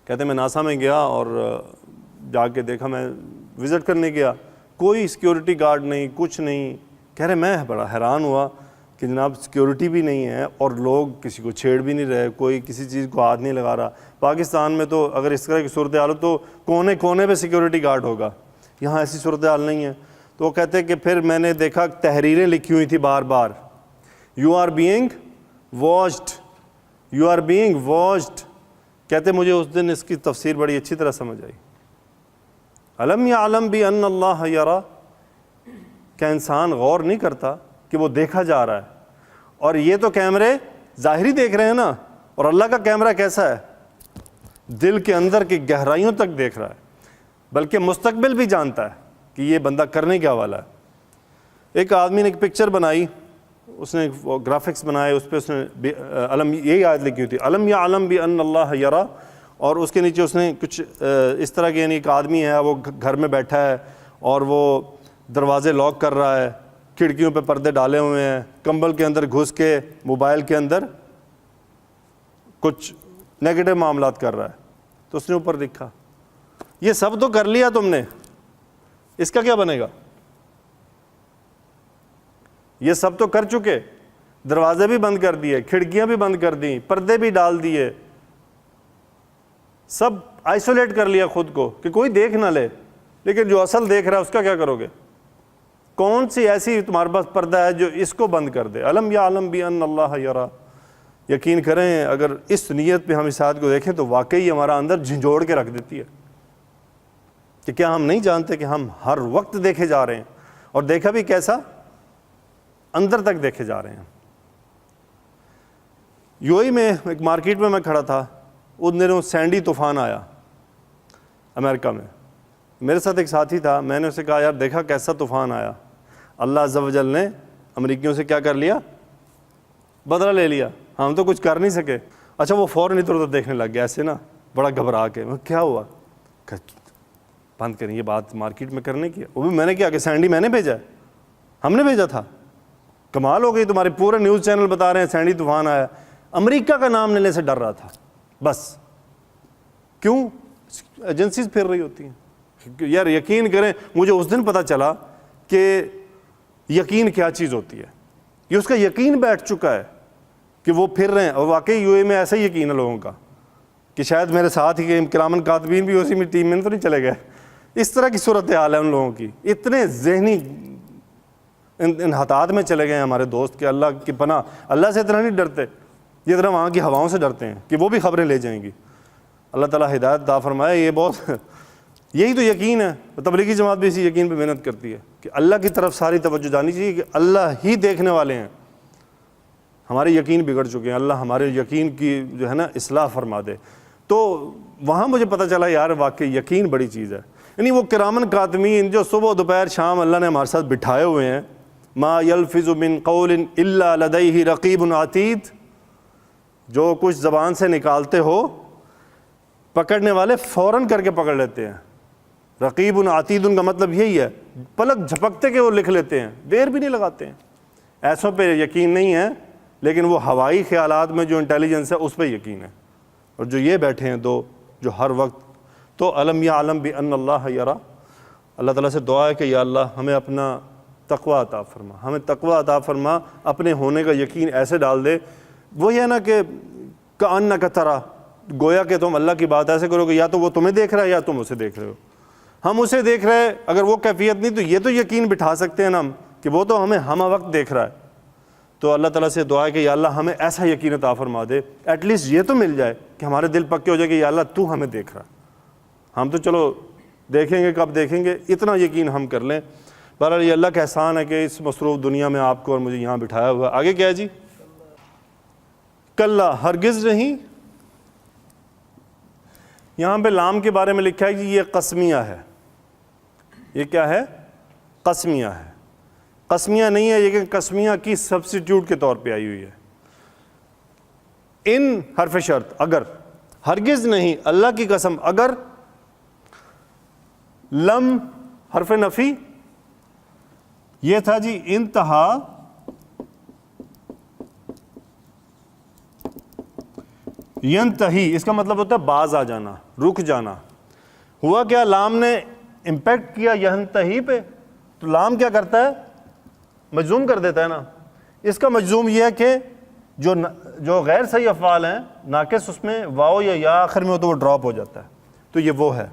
کہتے میں ناسا میں گیا اور جا کے دیکھا، میں وزٹ کرنے گیا، کوئی سیکیورٹی گارڈ نہیں، کچھ نہیں. کہہ رہے میں بڑا حیران ہوا کہ جناب سیکیورٹی بھی نہیں ہے اور لوگ کسی کو چھیڑ بھی نہیں رہے، کوئی کسی چیز کو ہاتھ نہیں لگا رہا. پاکستان میں تو اگر اس طرح کی صورتحال ہو تو کونے کونے پہ سیکیورٹی گارڈ ہوگا، یہاں ایسی صورتحال نہیں ہے. تو وہ کہتے کہ پھر میں نے دیکھا تحریریں لکھی ہوئی تھی بار بار، you are being watched, you are being watched. کہتے مجھے اس دن اس کی تفسیر بڑی اچھی طرح سمجھ آئی. علم یعلم بأن اللہ یرا. کیا انسان غور نہیں کرتا کہ وہ دیکھا جا رہا ہے؟ اور یہ تو کیمرے ظاہری دیکھ رہے ہیں نا، اور اللہ کا کیمرہ کیسا ہے؟ دل کے اندر کی گہرائیوں تک دیکھ رہا ہے، بلکہ مستقبل بھی جانتا ہے کہ یہ بندہ کرنے کیا والا ہے. ایک آدمی نے ایک پکچر بنائی، اس نے گرافکس بنائے، اس پہ اس نے علم یہی آیت لکھی ہوئی تھی، علم یعلم بأن اللہ یرا. اور اس کے نیچے اس نے کچھ اس طرح کے، یعنی ایک آدمی ہے وہ گھر میں بیٹھا ہے اور وہ دروازے لاک کر رہا ہے، کھڑکیوں پہ پردے ڈالے ہوئے ہیں، کمبل کے اندر گھس کے موبائل کے اندر کچھ نیگیٹو معاملات کر رہا ہے. تو اس نے اوپر لکھا یہ سب تو کر لیا تم نے، اس کا کیا بنے گا؟ یہ سب تو کر چکے، دروازے بھی بند کر دیے، کھڑکیاں بھی بند کر دیں، پردے بھی ڈال دیے، سب آئسولیٹ کر لیا خود کو کہ کوئی دیکھ نہ لے. لیکن جو اصل دیکھ رہا ہے اس کا کیا کرو گے؟ کون سی ایسی تمہارے پاس پردہ ہے جو اس کو بند کر دے؟ علم یعلم بأن اللہ یرا. یقین کریں اگر اس نیت پہ ہم اس آیت کو دیکھیں تو واقعی ہمارا اندر جھنجھوڑ کے رکھ دیتی ہے کہ کیا ہم نہیں جانتے کہ ہم ہر وقت دیکھے جا رہے ہیں، اور دیکھا بھی کیسا؟ اندر تک دیکھے جا رہے ہیں. یوئی میں ایک مارکیٹ میں کھڑا تھا، ان دنوں سینڈی طوفان آیا امریکہ میں. میرے ساتھ ایک ساتھی تھا، میں نے اسے کہا یار دیکھا کیسا طوفان آیا؟ اللہ عز و جل نے امریکیوں سے کیا کر لیا؟ بدلہ لے لیا. ہم تو کچھ کر نہیں سکے. اچھا وہ فوراً ادھر ادھر دیکھنے لگ گیا ایسے نا، بڑا گھبرا کے. کیا ہوا؟ بند کریں یہ بات مارکیٹ میں کرنے کی. وہ بھی میں نے کیا کہ سینڈی میں نے بھیجا ہے؟ ہم نے بھیجا تھا. کمال ہو گئی، تمہارے پورے نیوز چینل بتا رہے ہیں سینڈی طوفان آیا. امریکہ کا نام لینے سے ڈر رہا تھا بس. کیوں؟ ایجنسیز پھر رہی ہوتی ہیں. یار یقین کریں مجھے اس دن پتہ چلا کہ یقین کیا چیز ہوتی ہے. یہ اس کا یقین بیٹھ چکا ہے کہ وہ پھر رہے ہیں. اور واقعی یو اے میں ایسا ہی یقین ہے لوگوں کا کہ شاید میرے ساتھ ہی کہ کرامن کاتبین بھی اسی میں ٹیم میں تو نہیں چلے گئے. اس طرح کی صورتحال ہے ان لوگوں کی. اتنے ذہنی انحطاط میں چلے گئے ہیں ہمارے دوست کہ اللہ کی پناہ. اللہ سے اتنا نہیں ڈرتے جتنا وہاں کی ہواؤں سے ڈرتے ہیں کہ وہ بھی خبریں لے جائیں گی. اللہ تعالیٰ ہدایت عطا فرمائے. یہ بہت یہی تو یقین ہے. تبلیغی جماعت بھی اسی یقین پہ محنت کرتی ہے کہ اللہ کی طرف ساری توجہ جانی چاہیے کہ اللہ ہی دیکھنے والے ہیں. ہمارے یقین بگڑ چکے ہیں, اللہ ہمارے یقین کی جو ہے نا اصلاح فرما دے. تو وہاں مجھے پتہ چلا یار واقعی یقین بڑی چیز ہے. یعنی وہ کرامن کاتمین جو صبح دوپہر شام اللہ نے ہمارے ساتھ بٹھائے ہوئے ہیں, ما یلفظ من قول الا لدیہ رقیب عتید, جو کچھ زبان سے نکالتے ہو پکڑنے والے فوراً کر کے پکڑ لیتے ہیں. رقیب عتید کا مطلب یہی ہے, پلک جھپکتے کہ وہ لکھ لیتے ہیں, دیر بھی نہیں لگاتے ہیں. ایسوں پہ یقین نہیں ہے, لیکن وہ ہوائی خیالات میں جو انٹیلیجنس ہے اس پہ یقین ہے. اور جو یہ بیٹھے ہیں دو جو ہر وقت, تو علم یعلم بان اللہ یرا, اللہ تعالیٰ سے دعا ہے کہ یا اللہ ہمیں اپنا تقویٰ عطا فرما, ہمیں تقویٰ عطا فرما, اپنے ہونے کا یقین ایسے ڈال دے. وہی ہے نا کہ کأنک ترا, گویا کہ تم اللہ کی بات ایسے کرو کہ یا تو وہ تمہیں دیکھ رہا ہے یا تم اسے دیکھ رہے ہو. ہم اسے دیکھ رہے ہیں, اگر وہ کیفیت نہیں تو یہ تو یقین بٹھا سکتے ہیں نا ہم کہ وہ تو ہمیں ہم وقت دیکھ رہا ہے. تو اللہ تعالیٰ سے دعا ہے کہ یا اللہ ہمیں ایسا یقین عطا فرما دے, ایٹ لیسٹ یہ تو مل جائے کہ ہمارے دل پکے ہو جائے کہ یا اللہ تو ہمیں دیکھ رہا ہے. ہم تو چلو دیکھیں گے کب دیکھیں گے, اتنا یقین ہم کر لیں. بہرحال یہ اللہ کا احسان ہے کہ اس مصروف دنیا میں آپ کو اور مجھے یہاں بٹھایا ہوا ہے. آگے کیا ہے جی؟ کلا, ہرگز نہیں. یہاں پہ لام کے بارے میں لکھا ہے کہ یہ قسمیہ ہے. یہ کیا ہے؟ قسمیہ ہے. قسمیہ نہیں ہے, لیکن قسمیہ کی سبسٹیٹیوٹ کے طور پہ آئی ہوئی ہے. ان حرف شرط, اگر, ہرگز نہیں, اللہ کی قسم اگر, لم حرف نفی, یہ تھا جی انتہا, ینتہی اس کا مطلب ہوتا ہے باز آ جانا, رک جانا. ہوا کیا, لام نے امپیکٹ کیا ینتہی پہ, تو لام کیا کرتا ہے؟ مجزوم کر دیتا ہے نا. اس کا مجزوم یہ ہے کہ جو غیر صحیح افعال ہیں ناقص, اس میں واو یا آخر میں ہو تو وہ ڈراپ ہو جاتا ہے. تو یہ وہ ہے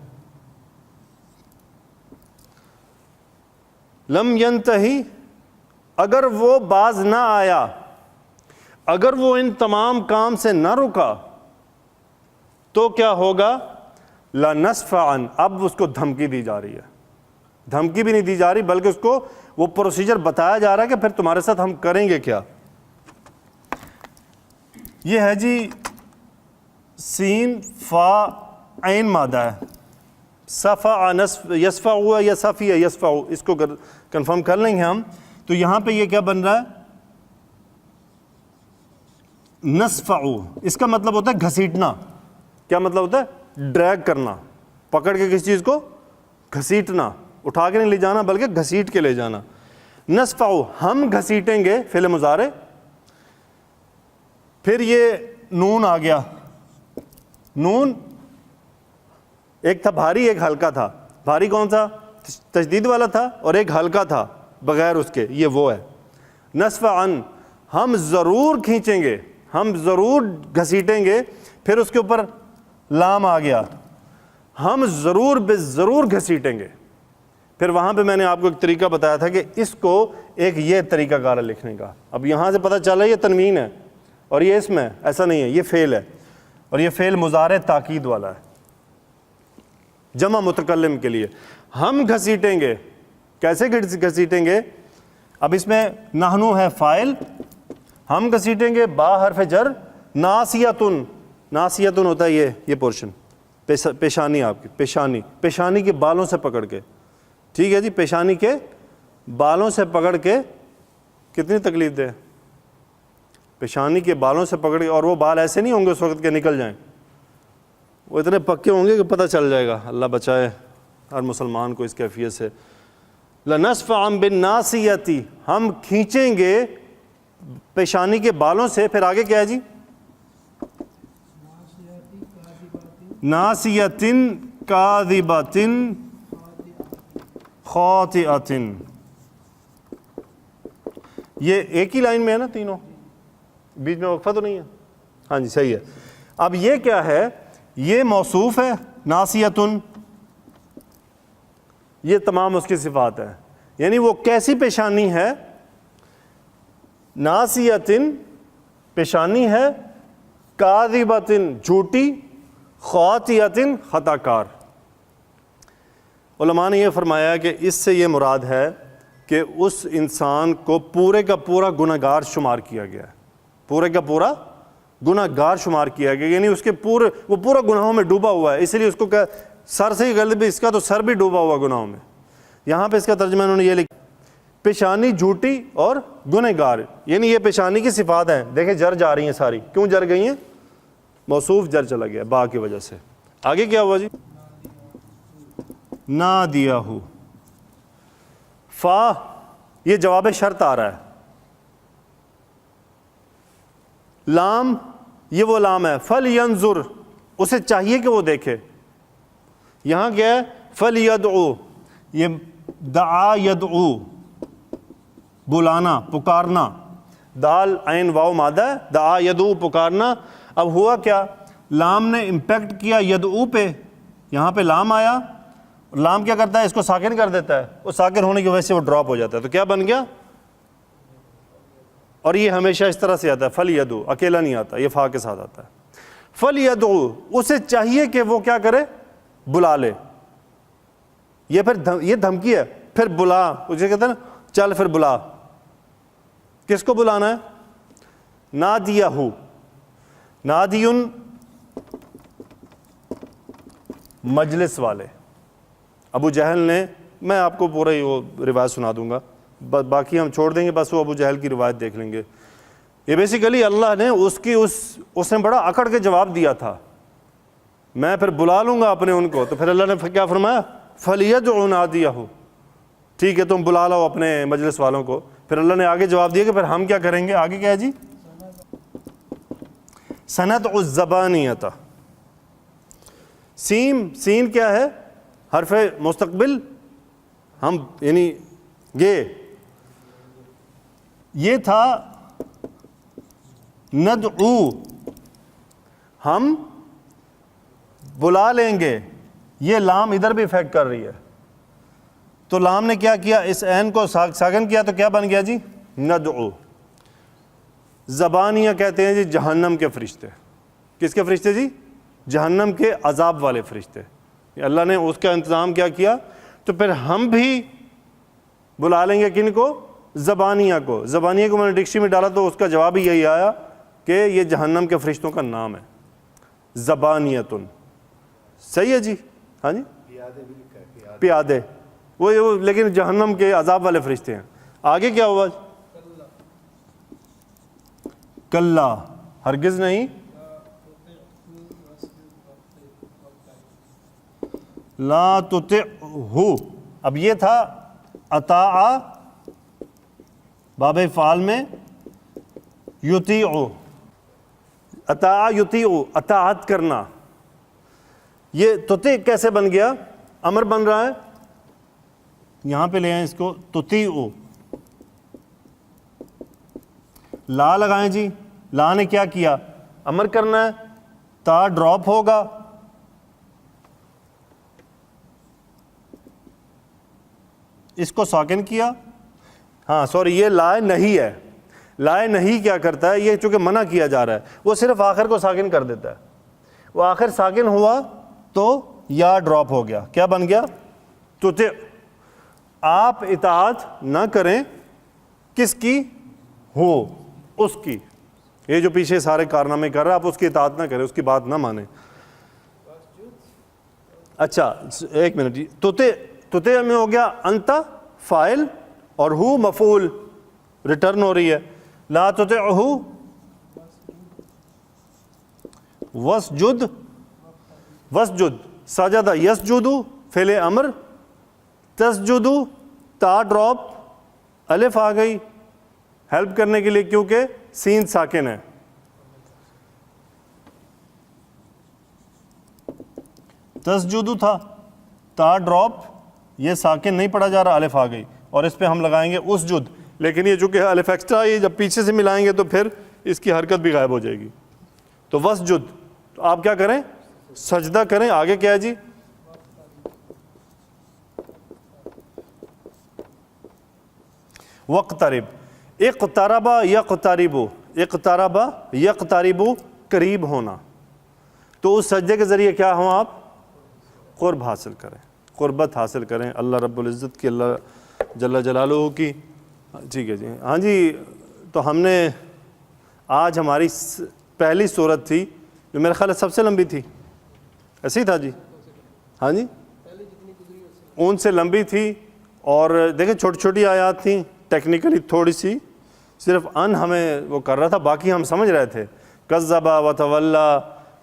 لم ینتہی, اگر وہ باز نہ آیا, اگر وہ ان تمام کام سے نہ رکا تو کیا ہوگا؟ لنسفعا, اب اس کو دھمکی دی جا رہی ہے. دھمکی بھی نہیں دی جا رہی بلکہ اس کو وہ پروسیجر بتایا جا رہا ہے کہ پھر تمہارے ساتھ ہم کریں گے کیا. یہ ہے جی سین فا عین مادہ ہے. صفع یصفع ہوا یا صفیہ یصفع, اس کو کنفرم کر لیں گے ہم. تو یہاں پہ یہ کیا بن رہا ہے؟ نصفع, اس کا مطلب ہوتا ہے گھسیٹنا. کیا مطلب ہوتا ہے؟ ڈریگ کرنا, پکڑ کے کسی چیز کو گھسیٹنا, اٹھا کے نہیں لے جانا بلکہ گھسیٹ کے لے جانا. نصفع, ہم گھسیٹیں گے, فعل مضارع. پھر یہ نون آ گیا. نون ایک تھا بھاری, ایک ہلکا تھا. بھاری کون تھا؟ تشدید والا تھا, اور ایک ہلکا تھا بغیر اس کے, یہ وہ ہے. نصفعا, ہم ضرور کھینچیں گے, ہم ضرور گھسیٹیں گے. پھر اس کے اوپر لام آ گیا, ہم ضرور بے ضرور گھسیٹیں گے. پھر وہاں پہ میں نے آپ کو ایک طریقہ بتایا تھا کہ اس کو ایک یہ طریقہ کار ہے لکھنے کا. اب یہاں سے پتہ چلا یہ تنوین ہے اور یہ اسم ہے, ایسا نہیں ہے, یہ فعل ہے, اور یہ فعل مضارع تاکید والا ہے جمع متکلم کے لیے. ہم گھسیٹیں گے, کیسے گھسیٹیں گے؟ اب اس میں نحنو ہے فاعل, ہم گھسیٹیں گے, با حرف جر, ناسیتن, ناسیتن ہوتا ہے یہ پورشن, پیشانی, آپ کی پیشانی, پیشانی کے بالوں سے پکڑ کے. ٹھیک ہے جی, پیشانی کے بالوں سے پکڑ کے. کتنی تکلیف دے, پیشانی کے بالوں سے پکڑ کے. اور وہ بال ایسے نہیں ہوں گے اس وقت کے نکل جائیں, وہ اتنے پکے ہوں گے کہ پتہ چل جائے گا. اللہ بچائے ہر مسلمان کو اس کیفیت سے. لنصفعا بالناسیتی, ہم کھینچیں گے پیشانی کے بالوں سے. پھر آگے کیا ہے جی؟ ناسیتن کاذبتن خاطئتن. یہ ایک ہی لائن میں ہے نا تینوں, بیچ میں وقفہ تو نہیں ہے؟ ہاں جی صحیح ہے. اب یہ کیا ہے؟ یہ موصوف ہے ناسیتن, یہ تمام اس کی صفات ہے. یعنی وہ کیسی پیشانی ہے؟ ناسیتن پیشانی ہے, کاذبتن جھوٹی, خاطئتن خطا کار. علماء نے یہ فرمایا کہ اس سے یہ مراد ہے کہ اس انسان کو پورے کا پورا گناہ گار شمار کیا گیا ہے، پورے کا پورا گناہ گار شمار کیا گیا، یعنی اس کے وہ پورا گناہوں میں ڈوبا ہوا ہے، اس لیے اس کو سر سے ہی غلط بھی، اس کا تو سر بھی ڈوبا ہوا گناہوں میں۔ یہاں پہ اس کا ترجمہ انہوں نے یہ لکھا، پیشانی جھوٹی اور گنہ گار، یعنی یہ پیشانی کی صفات ہیں، دیکھیں جر جا رہی ہیں ساری، کیوں جر گئی ہیں؟ موصوف جر چلا گیا با کی وجہ سے۔ آگے کیا ہوا جی؟ نادیہو، فا یہ جواب شرط آ رہا ہے، لام یہ وہ لام ہے، فَلْيَنْظُرْ اسے چاہیے کہ وہ دیکھے، یہاں کیا ہے؟ فَلْيَدْعُو یہ دعا یدعو بلانا پکارنا، دال عین واو مادہ ہے، دعا یدعو پکارنا۔ اب ہوا کیا؟ لام نے امپیکٹ کیا یدعو پہ، یہاں پہ لام آیا، لام کیا کرتا ہے؟ اس کو ساکن کر دیتا ہے، وہ ساکن ہونے کی وجہ سے وہ ڈراپ ہو جاتا ہے، تو کیا بن گیا؟ اور یہ ہمیشہ اس طرح سے آتا ہے، فَلْيَدْعُو اکیلا نہیں آتا، یہ فا کے ساتھ آتا ہے۔ فَلْيَدْعُو اسے چاہیے کہ وہ کیا کرے؟ بلا لے، یہ پھر یہ دھمکی ہے، پھر بلا، اسے کہتے ہیں نا چل پھر بلا، کس کو بلانا ہے؟ نادیہو، نادیون مجلس والے۔ ابو جہل نے، میں آپ کو پورا ہی وہ روایت سنا دوں گا، باقی ہم چھوڑ دیں گے، بس وہ ابو جہل کی روایت دیکھ لیں گے۔ یہ بیسیکلی اللہ نے اس نے بڑا اکڑ کے جواب دیا تھا، میں پھر بلا لوں گا اپنے ان کو، تو پھر اللہ نے کیا فرمایا؟ فَلْيَدْعُ نَادِيَهُ، ٹھیک ہے تم بلا لو اپنے مجلس والوں کو۔ پھر اللہ نے آگے جواب دیا کہ پھر ہم کیا کریں گے؟ آگے کیا ہے جی؟ سَنَدْعُ الزَّبَانِيَةَ، سین کیا ہے؟ حرف مستقبل، ہم یعنی یہ تھا ندعو، ہم بلا لیں گے، یہ لام ادھر بھی افیکٹ کر رہی ہے، تو لام نے کیا کیا؟ اس عین کو ساکن کیا، تو کیا بن گیا جی؟ ندعو۔ زبانیہ کہتے ہیں جی جہنم کے فرشتے۔ کس کے فرشتے جی؟ جہنم کے عذاب والے فرشتے۔ اللہ نے اس کا انتظام کیا کیا، تو پھر ہم بھی بلا لیں گے کن کو؟ زبانیہ کو۔ زبانیہ کو میں نے ڈکشنری میں ڈالا تو اس کا جواب ہی یہی آیا کہ یہ جہنم کے فرشتوں کا نام ہے، زبانیتن۔ صحیح ہے جی؟ ہاں جی، پیادے، وہ لیکن جہنم کے عذاب والے فرشتے ہیں۔ آگے کیا ہوا؟ کلا، ہرگز نہیں، لا تطعہ، اب یہ تھا اطاع باب فعال میں یطیع، اطاع یطیع اطاعت کرنا، یہ تطیع کیسے بن گیا؟ امر بن رہا ہے، یہاں پہ لے آئیں اس کو، تطیع، لا لگائیں جی، لا نے کیا کیا؟ امر کرنا ہے، تا ڈراپ ہوگا، اس کو ساکن کیا، ہاں سوری یہ لا نہیں ہے، لا نہیں کیا کرتا ہے؟ یہ چونکہ منع کیا جا رہا ہے، وہ صرف آخر کو ساکن کر دیتا ہے، وہ آخر ساکن ہوا تو یا ڈراپ ہو گیا، کیا بن گیا؟ تو آپ اطاعت نہ کریں، کس کی؟ ہو، اس کی، یہ جو پیچھے سارے کارنامے کر رہا ہے آپ اس کی اطاعت نہ کریں، اس کی بات نہ مانیں۔ اچھا ایک منٹ جی، تطیع میں ہو گیا انتا فاعل اور ہو مفعول، ریٹرن ہو رہی ہے، لا تطعہ واسجد، واسجد سجدہ یسجد فعل امر، تسجد تا ڈراپ، الف آ گئی ہیلپ کرنے کے لیے کیونکہ سین ساکن ہے، تسجد تھا تا ڈراپ، یہ ساکن نہیں پڑھا جا رہا، الف آ گئی، اور اس پہ ہم لگائیں گے اسجد، لیکن یہ چونکہ الف ایکسٹرا ہے، جب پیچھے سے ملائیں گے تو پھر اس کی حرکت بھی غائب ہو جائے گی، تو وسجد، تو آپ کیا کریں؟ سجدہ کریں۔ آگے کیا ہے جی؟ وقترب، اقترب یقترب، اقترب یقترب قریب ہونا، تو اس سجدے کے ذریعے کیا ہوں آپ؟ قرب حاصل کریں، قربت حاصل کریں اللہ رب العزت کی، اللہ جل جلالہ کی۔ ٹھیک ہے جی، ہاں جی، تو ہم نے آج ہماری پہلی صورت تھی جو میرے خیال ہے سب سے لمبی تھی، ایسے ہی تھا جی؟ ہاں جی، ان سے لمبی تھی، اور دیکھیں چھوٹی چھوٹی آیات تھیں، ٹیکنیکلی تھوڑی سی، صرف ان ہمیں وہ کر رہا تھا، باقی ہم سمجھ رہے تھے، کذب وتولی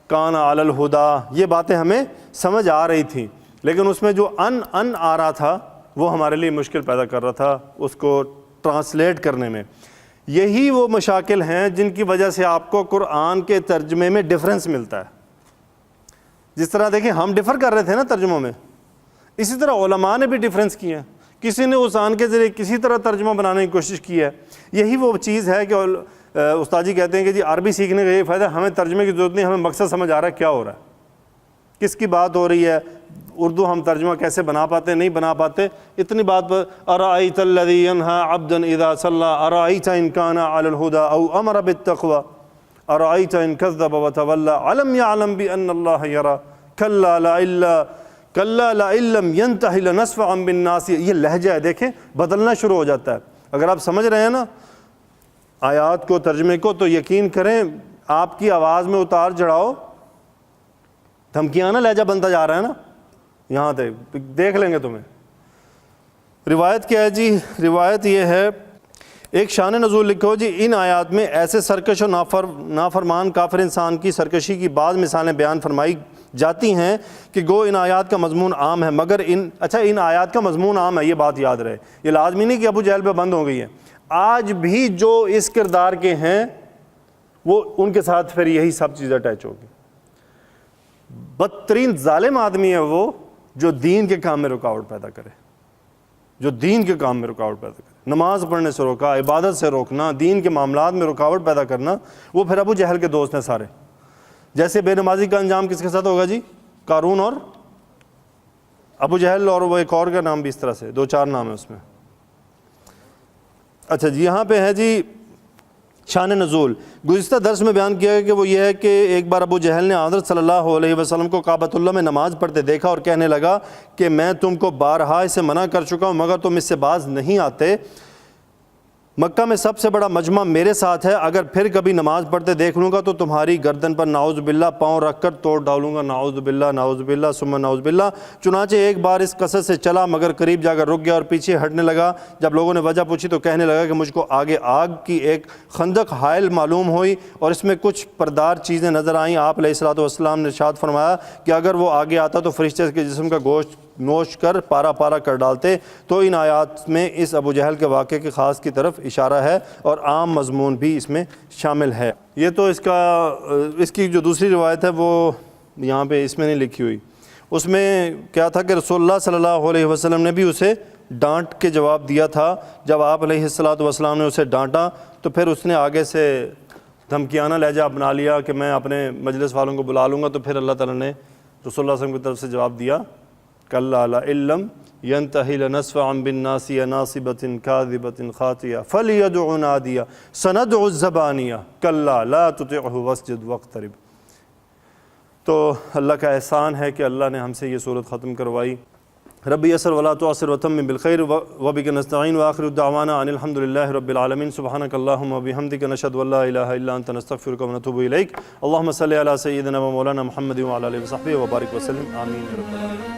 کان علی الہدی، یہ باتیں ہمیں سمجھ آ رہی تھیں، لیکن اس میں جو ان آ رہا تھا وہ ہمارے لیے مشکل پیدا کر رہا تھا اس کو ٹرانسلیٹ کرنے میں۔ یہی وہ مشاکل ہیں جن کی وجہ سے آپ کو قرآن کے ترجمے میں ڈفرینس ملتا ہے۔ جس طرح دیکھیں ہم ڈفر کر رہے تھے نا ترجموں میں، اسی طرح علماء نے بھی ڈفرینس کیے ہیں، کسی نے اس آن کے ذریعے کسی طرح ترجمہ بنانے کی کوشش کی ہے۔ یہی وہ چیز ہے کہ استاد جی کہتے ہیں کہ جی عربی سیکھنے کا یہ فائدہ، ہمیں ترجمے کی ضرورت نہیں، ہمیں مقصد سمجھ آ رہا ہے کیا ہو رہا ہے، کس کی بات ہو رہی ہے۔ اردو ہم ترجمہ کیسے بنا پاتے نہیں بنا پاتے، اتنی بات پر ارأیت الذی ینہی عبدا اذا صلی ارأیت ان کان علی الہدی او امر بالتقوی ارأیت ان کذب وتولی الم یعلم بان اللہ یری کلا لئن لم ینتہی لنسفعا بالناصیہ۔ یہ لہجہ ہے، دیکھیں بدلنا شروع ہو جاتا ہے۔ اگر آپ سمجھ رہے ہیں نا آیات کو، ترجمے کو، تو یقین کریں آپ کی آواز میں اتار چڑھاؤ، دھمکیاں نا لہجہ بنتا جا رہا ہے نا، یہاں تک دیکھ لیں گے تمہیں۔ روایت کیا ہے جی؟ روایت یہ ہے، ایک شان نزول لکھو جی، ان آیات میں ایسے سرکش و نافرمان کافر انسان کی سرکشی کی بعض مثالیں بیان فرمائی جاتی ہیں کہ گو ان آیات کا مضمون عام ہے، مگر ان آیات کا مضمون عام ہے، یہ بات یاد رہے۔ یہ لازمی نہیں کہ ابو جہل پہ بند ہو گئی ہے، آج بھی جو اس کردار کے ہیں وہ ان کے ساتھ پھر یہی سب چیزیں اٹیچ ہوگی۔ بدترین ظالم آدمی ہے وہ جو دین کے کام میں رکاوٹ پیدا کرے، جو دین کے کام میں رکاوٹ پیدا کرے، نماز پڑھنے سے روکا، عبادت سے روکنا، دین کے معاملات میں رکاوٹ پیدا کرنا، وہ پھر ابو جہل کے دوست ہیں سارے۔ جیسے بے نمازی کا انجام کس کے ساتھ ہوگا جی؟ قارون اور ابو جہل، اور وہ ایک اور کا نام بھی اس طرح سے، 2-4 نام ہے اس میں۔ اچھا جی، یہاں پہ ہے جی شان نزول۔ گزشتہ درس میں بیان کیا ہے کہ وہ یہ ہے کہ ایک بار ابو جہل نے حضرت صلی اللہ علیہ وسلم کو کعبۃ اللہ میں نماز پڑھتے دیکھا اور کہنے لگا کہ میں تم کو بارہا اسے منع کر چکا ہوں مگر تم اس سے باز نہیں آتے۔ مکہ میں سب سے بڑا مجمع میرے ساتھ ہے، اگر پھر کبھی نماز پڑھتے دیکھ لوں گا تو تمہاری گردن پر نعوذ باللہ پاؤں رکھ کر توڑ ڈالوں گا، نعوذ باللہ ثم نعوذ باللہ۔ چنانچہ ایک بار اس قصد سے چلا مگر قریب جا کر رک گیا اور پیچھے ہٹنے لگا۔ جب لوگوں نے وجہ پوچھی تو کہنے لگا کہ مجھ کو آگے آگ کی ایک خندق حائل معلوم ہوئی اور اس میں کچھ پردار چیزیں نظر آئیں۔ آپ علیہ الصلوۃ والسلام نے ارشاد فرمایا کہ اگر وہ آگے آتا تو فرشتے کے جسم کا گوشت نوش کر پارا پارا کر ڈالتے۔ تو ان آیات میں اس ابو جہل کے واقعے کے خاص کی طرف اشارہ ہے اور عام مضمون بھی اس میں شامل ہے۔ یہ تو اس کی جو دوسری روایت ہے وہ یہاں پہ اس میں نہیں لکھی ہوئی۔ اس میں کیا تھا کہ رسول اللہ صلی اللہ علیہ وسلم نے بھی اسے ڈانٹ کے جواب دیا تھا۔ جب آپ علیہ الصلوۃ والسلام نے اسے ڈانٹا تو پھر اس نے آگے سے دھمکیانہ لہجہ اپنا لیا کہ میں اپنے مجلس والوں کو بلا لوں گا، تو پھر اللہ تعالیٰ نے رسول اللہ صلی اللہ علیہ وسلم کی طرف سے جواب دیا کلا لئن لم ینتہی لنسفعا بالناصیہ ناصبۃ کاذبۃ خاطیہ فلیدع نادیہ سندع الزبانیہ کلا لا تطعہ واسجد واقترب۔ تو اللہ کا احسان ہے کہ اللہ نے ہم سے یہ صورت ختم کروائی۔ ربی یسر ولا تعسر وتمم بالخیر وبک نستعین وآخر دعوانا ان الحمد للہ رب العالمین سبحانک اللہم وبحمدک نشہد ان لا الہ الا انت نستغفرک ونتوب الیک۔ اللہم صلی علی سیدنا و مولانا محمد وعلی آلہ وصحبہ وبارک وسلم، آمین یا رب العالمین۔